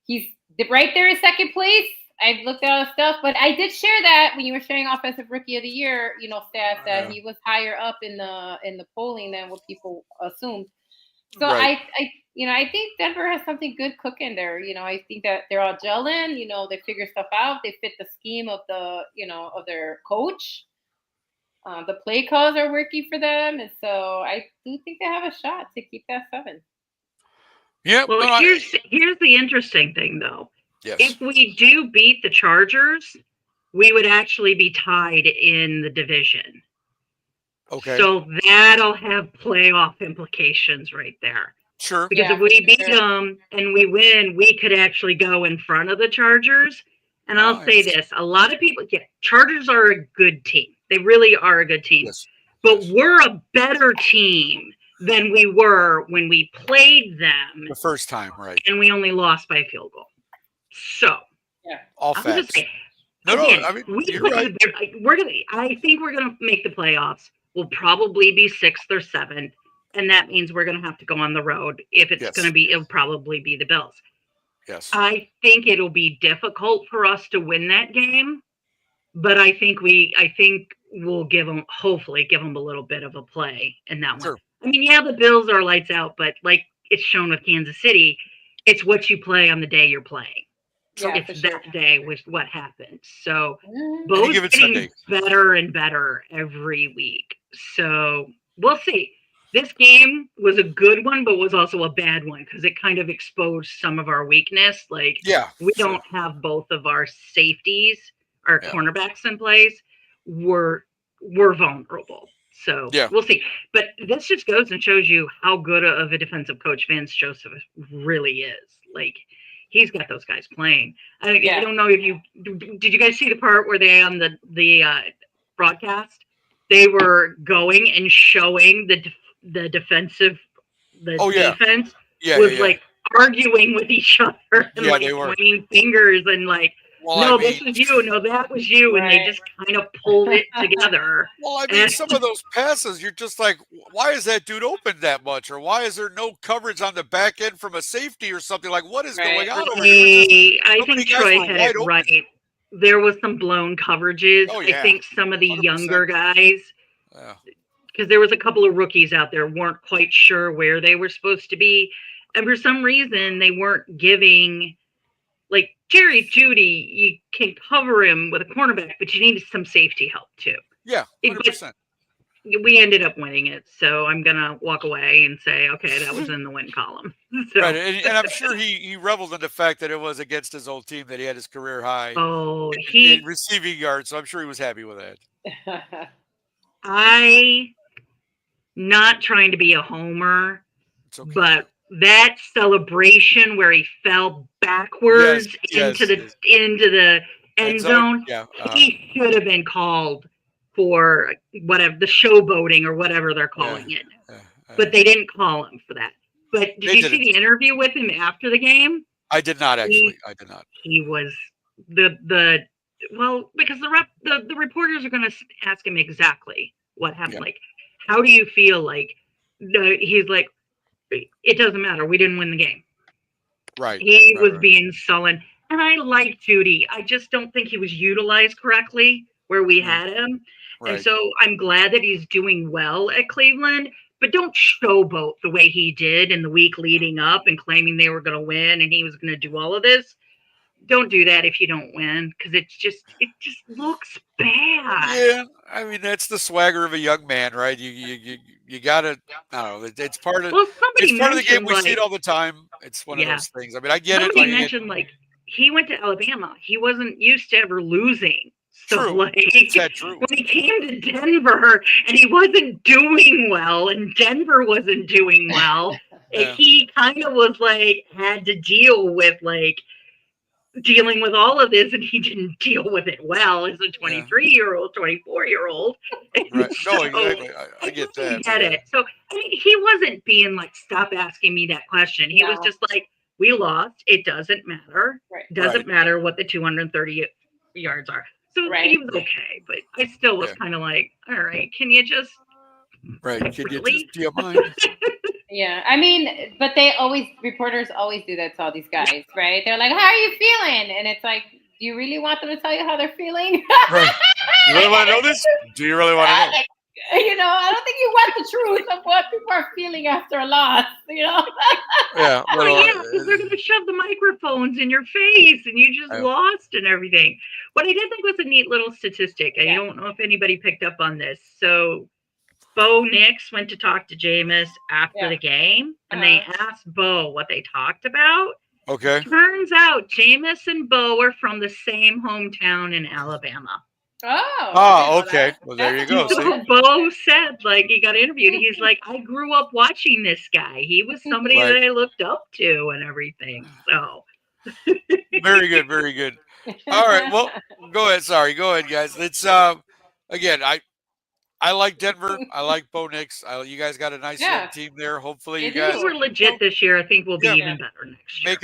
He's right there in 2nd place. I've looked at all the stuff, but I did share that when you were sharing Offensive Rookie of the Year, stats that he was higher up in the polling than what people assumed. So right. I think Denver has something good cooking there. I think that they're all gelling. They figure stuff out. They fit the scheme of of their coach. The play calls are working for them, and so I do think they have a shot to keep that 7. Yeah. Well, here's the interesting thing, though. Yes. If we do beat the Chargers, we would actually be tied in the division. Okay. So that'll have playoff implications right there. Sure. Because if we beat them and we win, we could actually go in front of the Chargers. And I'll say this, a lot of people, Chargers are a good team. They really are a good team. Yes. But we're a better team than we were when we played them the first time, right? And we only lost by a field goal. So, all facts. I mean, you're right. I think we're gonna make the playoffs. We'll probably be 6th or 7th, and that means we're gonna have to go on the road. If it's gonna be, it'll probably be the Bills. Yes. I think it'll be difficult for us to win that game, but I think we'll hopefully give them a little bit of a play in that one. Sure. I mean, the Bills are lights out, but like it's shown with Kansas City, it's what you play on the day you're playing. It's that day was what happened. So both getting better and better every week. So we'll see. This game was a good one, but was also a bad one because it kind of exposed some of our weakness. Like we don't have both of our safeties, our cornerbacks in place. We're vulnerable. So we'll see. But this just goes and shows you how good of a defensive coach Vance Joseph really is. Like he's got those guys playing. I don't know if did you guys see the part where they on the broadcast they were going and showing the defensive defense was like arguing with each other and like pointing fingers and like this was you, no, that was you, and they just kind of pulled it together. Well, I mean, some of those passes, you're just like, why is that dude open that much, or why is there no coverage on the back end from a safety or something? Like, what is going on over here? I think Troy had it right. There was some blown coverages. I think some of the 100%. Younger guys, because there was a couple of rookies out there weren't quite sure where they were supposed to be, and for some reason they weren't giving. Like Jerry Jeudy, you can cover him with a cornerback, but you need some safety help too. Yeah, 100%. We ended up winning it, so I'm gonna walk away and say, okay, that was in the win column. So. Right, and I'm sure he reveled in the fact that it was against his old team that he had his career high. In receiving yards, so I'm sure he was happy with that. Not trying to be a homer, but that celebration where he fell backwards into the end zone, he should have been called for whatever the showboating or whatever they're calling it. But they didn't call him for that. But did you see the interview with him after the game? I did not actually. I did not. He was because the reporters are going to ask him exactly what happened. Yeah. Like, how do you feel? Like, he's like, it doesn't matter. We didn't win the game. Right. He was being sullen. And I like Jeudy. I just don't think he was utilized correctly where we had him. Right. And so I'm glad that he's doing well at Cleveland, but don't showboat the way he did in the week leading up and claiming they were going to win and he was going to do all of this. Don't do that if you don't win, because it just looks bad. Yeah, I mean that's the swagger of a young man, right? You gotta. I don't know. It's part of. It's part of the game. We see it all the time. It's one of those things. I mean, I get it. Somebody mentioned he went to Alabama. He wasn't used to ever losing. So true. Is that true? When he came to Denver and he wasn't doing well, and Denver wasn't doing well, he kind of was had to deal with dealing with all of this, and he didn't deal with it well as a 23-year-old, 24-year-old. Right. No, exactly. I get that. I get it. So I mean, he wasn't being stop asking me that question. He was just we lost. It doesn't matter. Right. Doesn't matter what the 230 yards are. So he was okay, but I still was kind of all right, can you just can you just, do you mind? Yeah, I mean, but reporters always do that to all these guys, right? They're like, how are you feeling? And it's like, do you really want them to tell you how they're feeling? Right. You really want to know this? Do you really want to know? I don't think you want the truth of what people are feeling after a loss. Yeah. Oh yeah, because they're going to shove the microphones in your face, and you just lost and everything. What I did think was a neat little statistic. I don't know if anybody picked up on this. So, Bo Nix went to talk to Jameis after the game, and they asked Bo what they talked about. Okay. Turns out Jameis and Bo are from the same hometown in Alabama. Oh, okay. Well, there you go. So Bo said, like, he got interviewed. He's like, I grew up watching this guy. He was somebody that I looked up to and everything. So very good, very good. All right. Well, go ahead. Sorry, go ahead, guys. It's again, I like Denver. I like Bo Nix. You guys got a nice young team there. Hopefully, you guys we're legit this year. I think we'll be even better next year.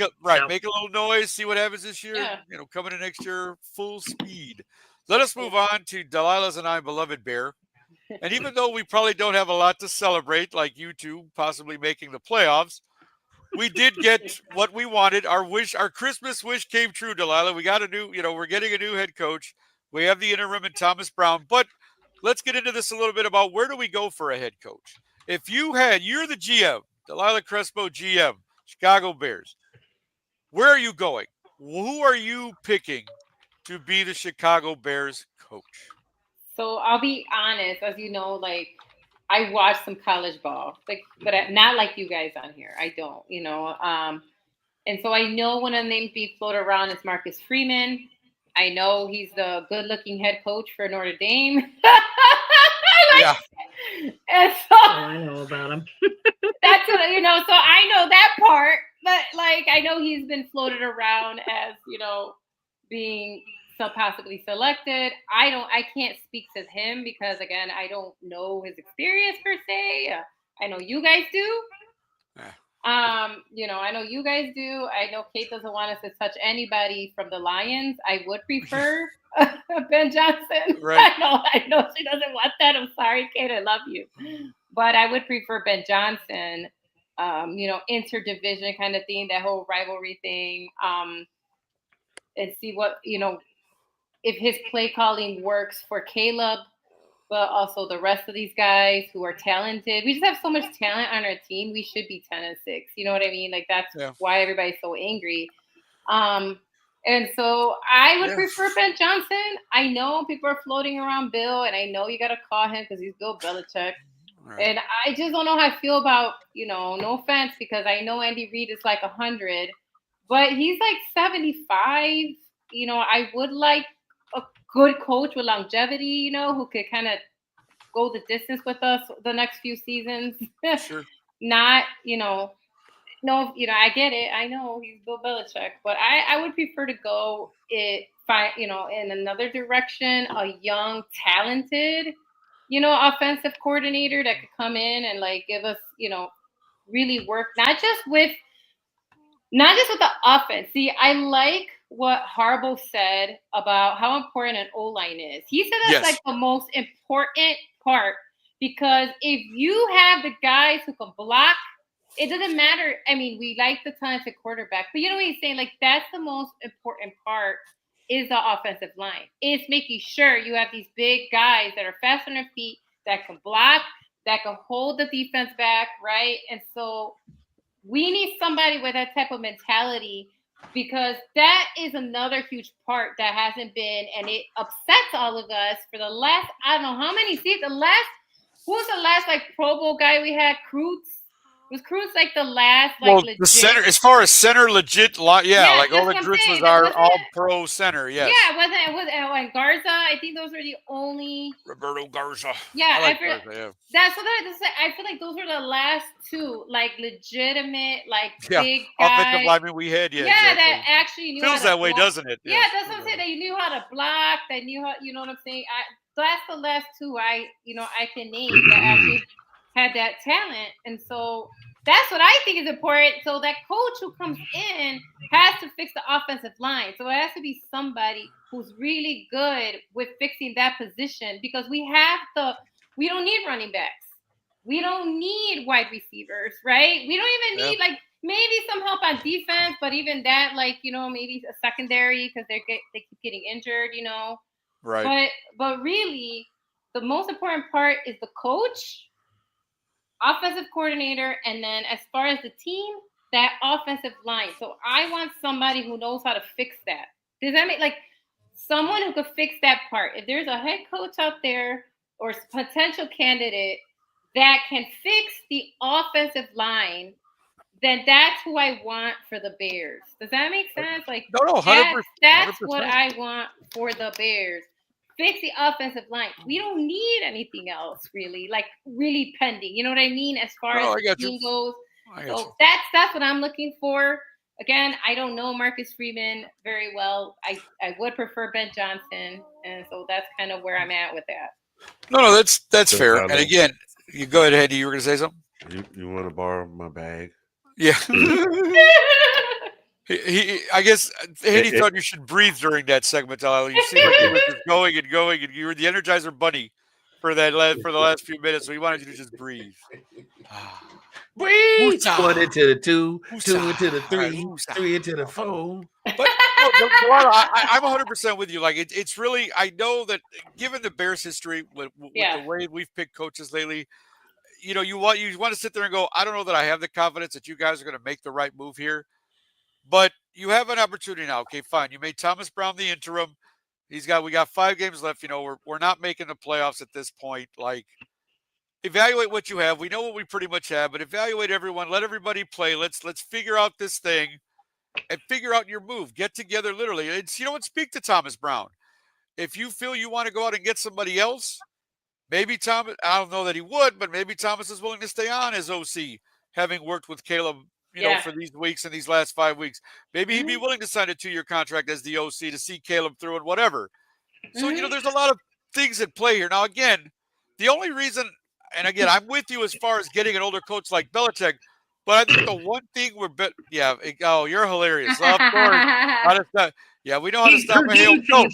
Make a little noise. See what happens this year. Coming in next year, full speed. Let us move on to Delilah's and I beloved Bear. And even though we probably don't have a lot to celebrate, like you two possibly making the playoffs, we did get what we wanted. Our Christmas wish came true, Delilah. We got we're getting a new head coach. We have the interim in Thomas Brown, but let's get into this a little bit about where do we go for a head coach? If you're the GM, Delilah Crespo GM, Chicago Bears, where are you going? Who are you picking to be the Chicago Bears coach? So I'll be honest, as you know, like I watch some college ball, but not like you guys on here. I don't, and so I know one of the names being floated around is Marcus Freeman. I know he's the good-looking head coach for Notre Dame. Yeah. And so I know about him. That's what so I know that part, but I know he's been floated around as being possibly selected. I can't speak to him because again I don't know his experience per se. I know you guys do. I know you guys do. I know Kate doesn't want us to touch anybody from the Lions. I would prefer Ben Johnson. Right. I know she doesn't want that. I'm sorry, Kate. I love you. But I would prefer Ben Johnson, interdivision kind of thing, that whole rivalry thing, and see what, if his play calling works for Caleb, but also the rest of these guys who are talented. We just have so much talent on our team. We should be 10-6. You know what I mean? That's why everybody's so angry. And so I would prefer Ben Johnson. I know people are floating around Bill, and I know you got to call him because he's Bill Belichick. Right. And I just don't know how I feel about, no offense, because I know Andy Reid is like 100, but he's like 75. I would like a good coach with longevity, who could kind of go the distance with us the next few seasons. Sure. Not, no, I get it. I know he's Bill Belichick, but I would prefer to go in another direction, a young, talented, offensive coordinator that could come in and give us, really work, not just with the offense. See, I like what Harbaugh said about how important an O-line is. He said that's the most important part, because if you have the guys who can block, it doesn't matter. I mean, we like the talented quarterback, but you know what he's saying? That's the most important part, is the offensive line. It's making sure you have these big guys that are fast on their feet, that can block, that can hold the defense back, right? And so we need somebody with that type of mentality, because that is another huge part that hasn't been, and it upsets all of us for the last, I don't know how many seasons. Who was the last Pro Bowl guy we had? Cruz? Was Cruz the last legit? The center, as far as center legit, Olin Krutz was our all-pro center. Yes. Yeah, it was and Garza. I think those were the only. Roberto Garza. Yeah, I like Garza. Yeah. I feel like those were the last two legitimate big guys. Offensive linemen we had. Yeah, exactly. That actually knew. Feels that way, doesn't it? Yeah, that's what I'm saying. That you knew how to block. That knew how. You know what I'm saying? That's the last two I can name that actually had that talent. And so that's what I think is important. So that coach who comes in has to fix the offensive line. So it has to be somebody who's really good with fixing that position, because we don't need running backs. We don't need wide receivers, right? We don't even need maybe some help on defense, but even that, maybe a secondary, because they keep getting injured, Right. But really, the most important part is the coach, offensive coordinator, and then as far as the team, that offensive line. So I want somebody who knows how to fix that. Does that make someone who could fix that part? If there's a head coach out there or potential candidate that can fix the offensive line, then that's who I want for the Bears. Does that make sense? No, 100%. That's what I want for the Bears. Fix the offensive line. We don't need anything else, really. Really pending. You know what I mean? As far as the team goes. So that's what I'm looking for. Again, I don't know Marcus Freeman very well. I would prefer Ben Johnson, and so that's kind of where I'm at with that. No, that's fair. And again, you go ahead, Andy. You were going to say something? You want to borrow my bag? Yeah. I guess Andy thought you should breathe during that segment. You seem like you were just going and going, and you were the Energizer Bunny for the last few minutes. So he wanted you to just breathe. Breathe. 1 into the 2, 2 into the 3, 3 into the 4. But I'm 100% with you. It's really, I know that given the Bears' history with the way we've picked coaches lately, you want to sit there and go, I don't know that I have the confidence that you guys are going to make the right move here. But you have an opportunity now. Okay, fine. You made Thomas Brown the interim. We got 5 games left. We're not making the playoffs at this point. Evaluate what you have. We know what we pretty much have, but evaluate everyone. Let everybody play. Let's figure out this thing and figure out your move. Get together literally. Speak to Thomas Brown. If you feel you want to go out and get somebody else, maybe Thomas, I don't know that he would, but maybe Thomas is willing to stay on as OC, having worked with Caleb for these weeks and these last 5 weeks. Maybe he'd be willing to sign a 2-year contract as the OC to see Caleb through and whatever. So, there's a lot of things at play here. Now, again, the only reason, and again, I'm with you as far as getting an older coach like Belichick, but I think the one thing you're hilarious. Of course. We know how to stop a Hail. No,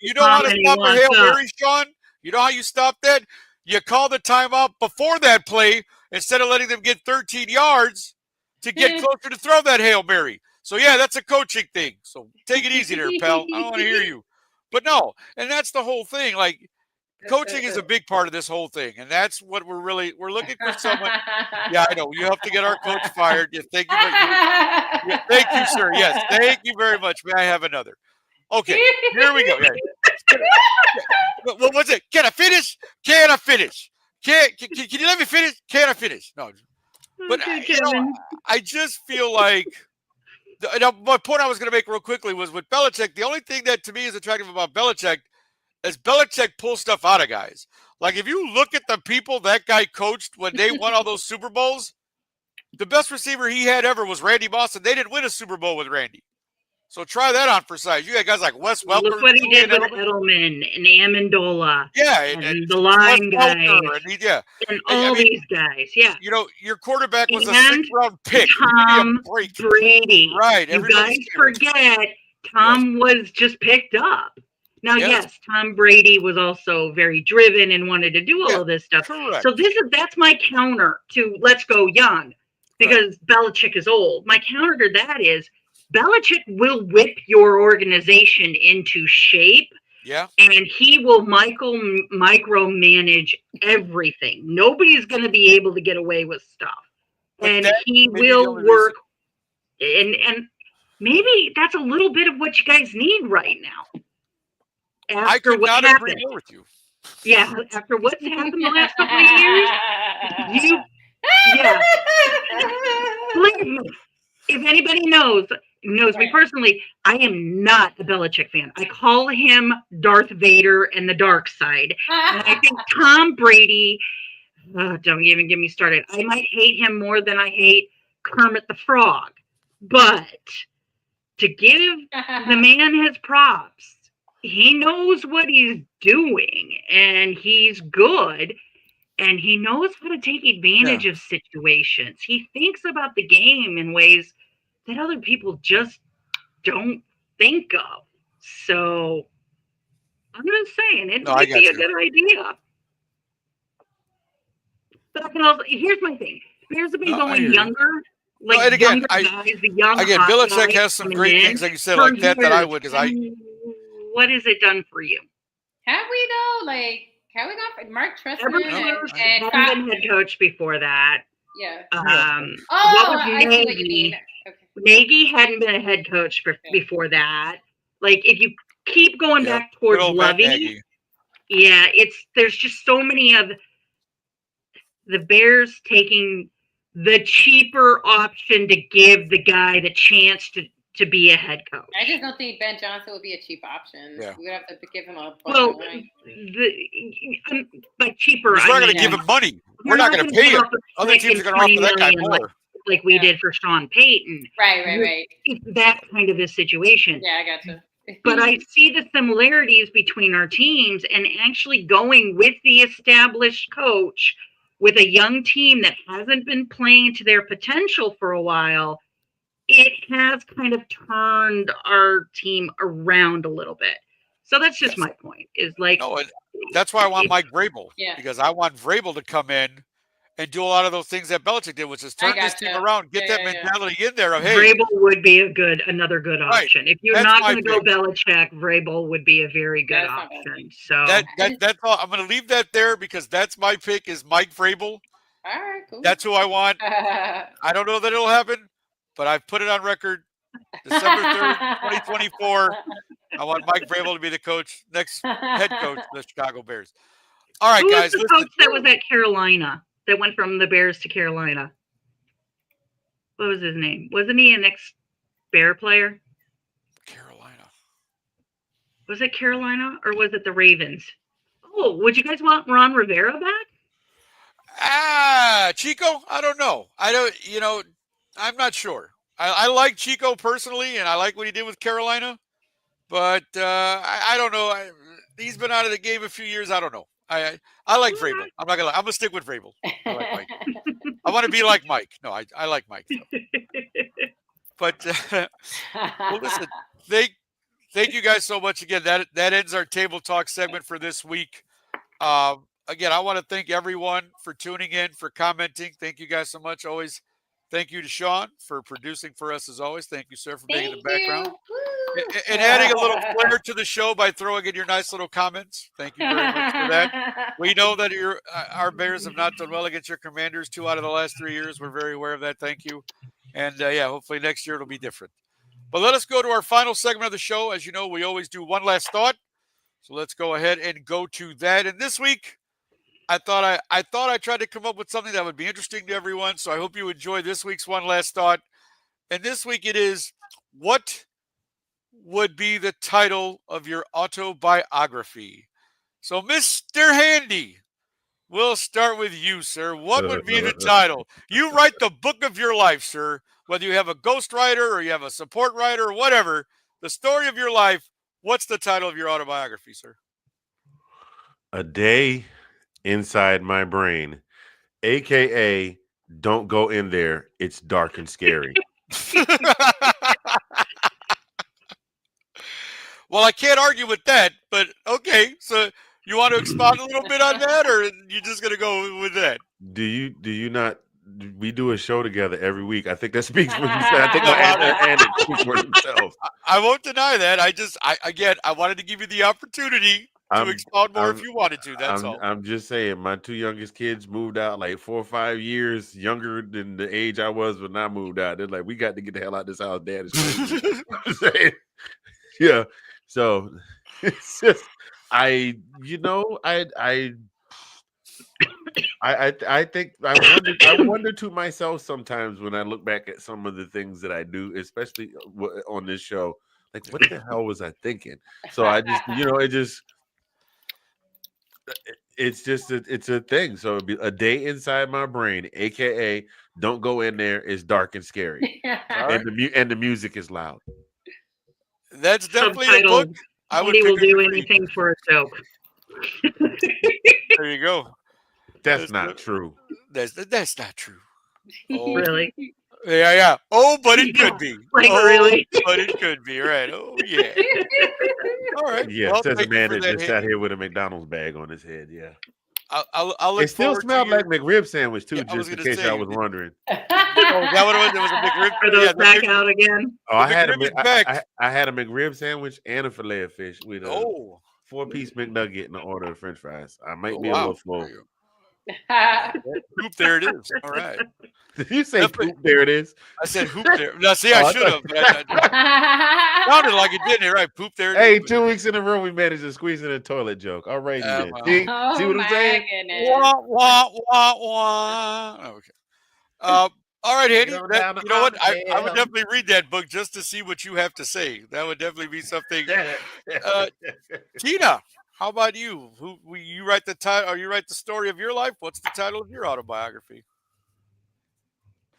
you know how to stop a Hail Mary, Sean? You know how you stop that? You call the timeout before that play instead of letting them get 13 yards. To get closer to throw that Hail Mary. So, that's a coaching thing. So, take it easy there, pal. I don't want to hear you. But no, and that's the whole thing. Coaching is a big part of this whole thing. And that's what we're looking for someone. Yeah, I know. You have to get our coach fired. Yeah, thank you. Thank you, sir. Yes, thank you very much. May I have another? Okay, here we go. What's it? Can I finish? Can I finish? Can you let me finish? Can I finish? No. But, I just feel like my point I was going to make real quickly was with Belichick, the only thing that to me is attractive about Belichick is Belichick pulls stuff out of guys. If you look at the people that guy coached when they won all those Super Bowls, the best receiver he had ever was Randy Moss, and they didn't win a Super Bowl with Randy. So try that on for size. You got guys like Wes Welker. Look what he did with Edelman and Amendola. Yeah. And the line guys. And all these guys. Yeah. Your quarterback was a 6th-round pick. Tom Brady. Right. You guys forget Tom was just picked up. Now, yes, Tom Brady was also very driven and wanted to do all of this stuff. Correct. So that's my counter to let's go young because Belichick is old. My counter to that is Belichick will whip your organization into shape. Yeah. And he will micromanage everything. Nobody's going to be able to get away with stuff. And he will work. And maybe that's a little bit of what you guys need right now. I could not agree more with you. Yeah. After what's happened the last couple of years, believe me, if anybody knows me personally, I am not a Belichick fan. I call him Darth Vader and the dark side. And I think Tom Brady, don't even get me started. I might hate him more than I hate Kermit the Frog. But to give the man his props, he knows what he's doing and he's good and he knows how to take advantage of situations. He thinks about the game in ways that other people just don't think of. So I'm just saying it might be a good idea. But I can also, here's my thing. Bears have been going younger. Younger guys, the young Belichick has some great things, like you said, like that I would, because what has it done for you? Have we though? Have we gone for Mark Trestman Eberflus and hadn't been head coach before that. Yeah. What Oh, was I see what you mean. Nagy? Okay. Nagy hadn't been a head coach before that. Like, if you keep going back towards Good old Matt Lovey, Nagy. yeah, there's just so many of the Bears taking the cheaper option to give the guy the chance to be a head coach. I just don't think Ben Johnson would be a cheap option. Yeah. We would have to give him a Well, by cheaper, We're not going to give him money. We're not going to pay him. Other teams are going to offer that guy more. Like we did for Sean Payton. Right. It's that kind of a situation. Yeah, I gotcha. But I see the similarities between our teams, and actually going with the established coach with a young team that hasn't been playing to their potential for a while, it has kind of turned our team around a little bit. So that's just my point. Is like, no, that's why I want Mike Vrabel. Yeah. Because I want Vrabel to come in and do a lot of those things that Belichick did, which is turn this team around, get that mentality in there of, hey. Vrabel would be another good option. If you're not going to go Belichick, Vrabel would be a very good option. So that's all. I'm going to leave that there because that's my pick is Mike Vrabel. All right, cool. That's who I want. I don't know that it'll happen, but I've put it on record. December 3rd, 2024. I want Mike Vrabel to be the next head coach of the Chicago Bears. All right, guys. Who was the coach that was at Carolina? That went from the Bears to Carolina. What was his name? Wasn't he an ex-Bear player? Carolina. Was it Carolina or was it the Ravens? Oh, would you guys want Ron Rivera back? Chico? I don't know. I'm not sure. I like Chico personally, and I like what he did with Carolina. But I don't know. He's been out of the game a few years. I don't know. I like Vrabel. I'm not gonna lie. I'm gonna stick with Vrabel. I like Mike. I want to be like Mike. No, I like Mike. So. But well, listen. Thank you guys so much again. That ends our table talk segment for this week. Again, I want to thank everyone for tuning in, for commenting. Thank you guys so much. Always. Thank you to Sean for producing for us as always. Thank you, sir, for being in the background. And adding a little flair to the show by throwing in your nice little comments. Thank you very much for that. We know that our Bears have not done well against your Commanders 2 out of the last 3 years. We're very aware of that. Thank you. And, hopefully next year it'll be different. But let us go to our final segment of the show. As you know, we always do one last thought. So let's go ahead and go to that. And this week, I thought I tried to come up with something that would be interesting to everyone. So I hope you enjoy this week's one last thought. And this week it is, what would be the title of your autobiography? So, Mr. Handy, we'll start with you, sir. What would be the title? You write the book of your life, sir. Whether you have a ghostwriter or you have a support writer or whatever, the story of your life, what's the title of your autobiography, sir? A Day Inside My Brain, a.k.a. Don't Go In There. It's Dark and Scary. Well, I can't argue with that, but okay. So you want to expound a little bit on that, or you just going to go with that? Do you not? We do a show together every week. I think that speaks for himself. I think and it speaks for himself. I won't deny that. I wanted to give you the opportunity to expound more if you wanted to. That's all. I'm just saying, my 2 youngest kids moved out like 4 or 5 years younger than the age I was when I moved out. They're like, we got to get the hell out of this house, Dad. Is I'm saying, yeah. So it's just, I think I wonder to myself sometimes when I look back at some of the things that I do, especially on this show, like, what the hell was I thinking? So I just, it's a thing. So it'd be A Day Inside My Brain, aka Don't Go In There. It's Dark and Scary, and the music is loud. That's definitely a book. Somebody will do anything for a joke. There you go. That's not true. That's not true. Oh, really? Yeah. Oh, but it could be. Like, really? But it could be. Right. Oh, yeah. All right. Yeah, well, says a man that just sat here with a McDonald's bag on his head. Yeah. I'll look. It still smelled like McRib sandwich too, just in case y'all was wondering. Oh, that what it was? There was a McRib. Are those back out again? Oh, I had a McRib sandwich and a fillet of fish with 4-piece McNugget and an order of French fries. I might be a Wow. little full. Hoop, there it is. All right. Did you say Definitely- poop? There it is. I said hoop there. Now, see, I Oh, I should have. thought- Sounded like it didn't. Right. Poop there it Hey, is. 2 weeks in a row we managed to squeeze in a toilet joke. All right, Yeah, then. well. See Oh what I'm my saying? goodness. Wah, wah, wah, wah. Okay. All right, Handy. Get on That, down to you know what? I would Armadale. definitely read that book just to see what you have to say. That would definitely be something. Tina, how about you? You write the title, or you write the story of your life? What's the title of your autobiography?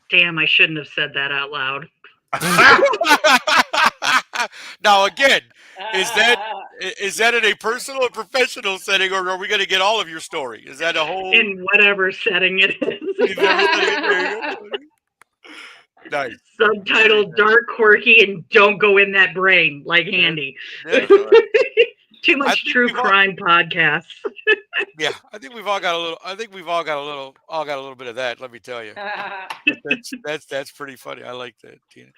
Damn, I shouldn't have said that out loud. Now, again, is that in a personal or professional setting, or are we going to get all of your story? Is that a whole? In whatever setting it is. There you go. Nice. Subtitled Dark, Quirky, and Don't Go in That Brain, like Handy. That's all right. Too much think true we've all- crime podcasts. Yeah, I think we've all got a little. I think we've all got a little bit of that. Let me tell you, that's pretty funny. I like that, Tina.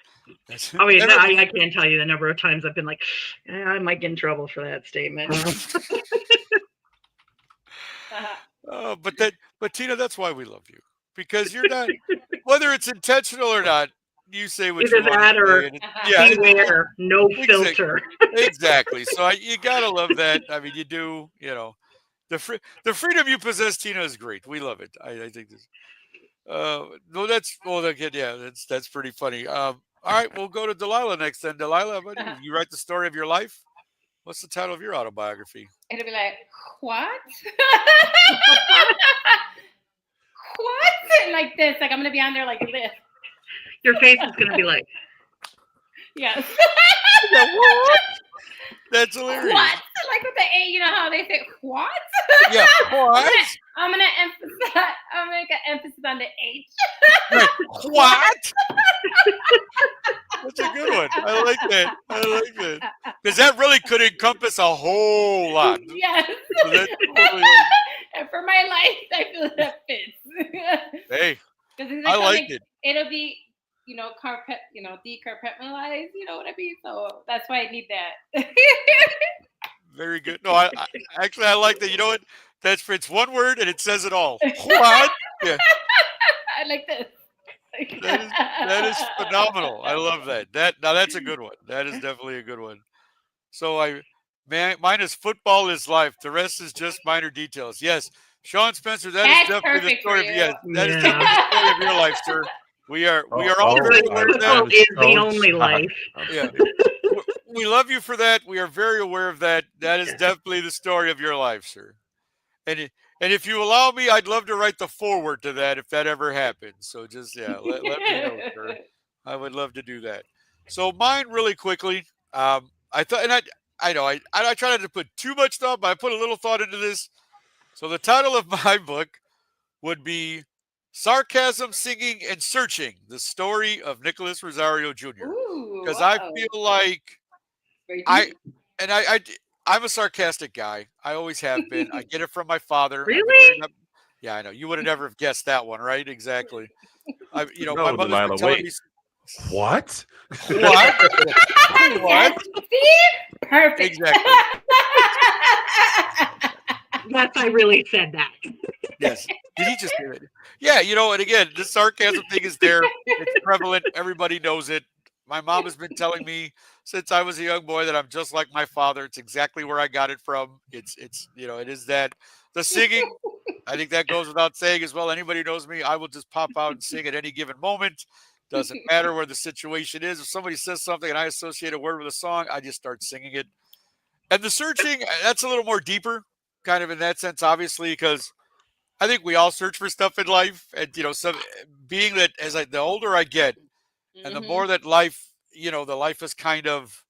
I mean, I can't tell you the number of times I've been like, I might get in trouble for that statement. But Tina, that's why we love you, because you're not, whether it's intentional or not, you say what Either you want that to or say, and yeah, beware, no Exactly. filter. exactly. So you gotta love that. I mean, you do. You know, the freedom you possess, Tina, is great. We love it. I think this. No, that's pretty funny. All right, we'll go to Delilah next. Then, Delilah, how about you? You write the story of your life. What's the title of your autobiography? It'll be like, what? What? Like this. Like I'm gonna be on there like this. Your face is going to be like, Yes. What? That's hilarious. What? Like with the A, you know how they say what? Yeah. What? I'm gonna emphasize. I'm gonna make an emphasis on the H. Right. What? That's a good one. I like that. Because that really could encompass a whole lot. Yes. So that's totally And for my life, I feel that fits. hey, 'Cause it's I like something- it. It'll be, decompartmentalized. You know what I mean? So that's why I need that. Very good. No, I actually I like that. You know what? It's one word and it says it all. What? Yeah. I like this. That is phenomenal. I love that. Now that's a good one. That is definitely a good one. So mine is football is life. The rest is just minor details. Yes, Sean Spencer. That is That's definitely the perfect story. for Of, you. yes, that is Yeah. definitely the story of your life, sir. We are all Oh, very I- aware of Football that. is the so only shocked. life. Yeah. We love you for that. We are very aware of that. That is definitely the story of your life, sir. And if you allow me, I'd love to write the foreword to that if that ever happens. So just let me know, sir. I would love to do that. So mine really quickly. I thought, and I know I try not to put too much thought, but I put a little thought into this. So the title of my book would be Sarcasm, Singing, and Searching: The Story of Nicholas Rosario Jr. Because I feel like I'm a sarcastic guy. I always have been. I get it from my father. I've been Really? hearing that- Yeah, I know. You would have never guessed that one, right? Exactly. My No, mother's been Delilah, telling wait. me What? what? Yes. What? See? Perfect. Exactly. Yes, I really said that. Yes. Did he just do it? Yeah, and again, the sarcasm thing is there. It's prevalent. Everybody knows it. My mom has been telling me since I was a young boy that I'm just like my father. It's exactly where I got it from. It is that. The singing, I think that goes without saying as well. Anybody knows me, I will just pop out and sing at any given moment. Doesn't matter where the situation is. If somebody says something and I associate a word with a song, I just start singing it. And the searching, that's a little more deeper, kind of in that sense, obviously, because I think we all search for stuff in life. And, being that the older I get and the more that life, the life is kind of,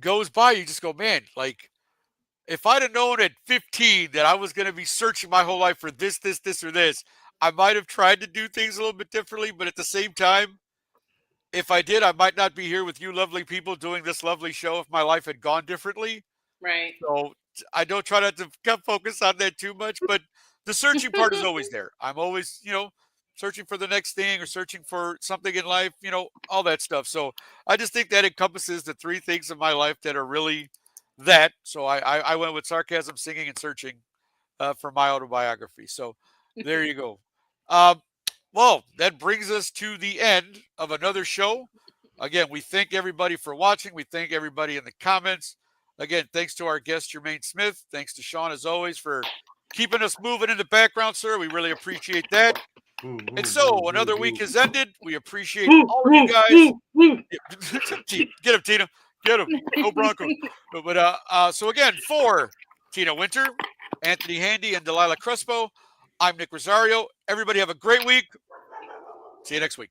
goes by, you just go, man, like, if I'd have known at 15 that I was going to be searching my whole life for this, or this, I might have tried to do things a little bit differently. But at the same time, if I did, I might not be here with you lovely people doing this lovely show if my life had gone differently. Right. So I don't try not to focus on that too much. But the searching part is always there. I'm always, searching for the next thing or searching for something in life, all that stuff. So I just think that encompasses the three things in my life that are really that. So I went with sarcasm, singing, and searching for my autobiography. So there you go. Well, that brings us to the end of another show. Again, we thank everybody for watching. We thank everybody in the comments. Again, thanks to our guest, Jermaine Smith. Thanks to Sean, as always, for keeping us moving in the background, sir. We really appreciate that. And so another week has ended. We appreciate all of you guys. Get him, Tina. Get him. Go Broncos. But so again, for Tina Winter, Anthony Handy, and Delilah Crespo, I'm Nick Rosario. Everybody have a great week. See you next week.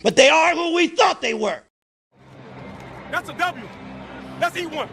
But they are who we thought they were. That's a W. Let's eat one.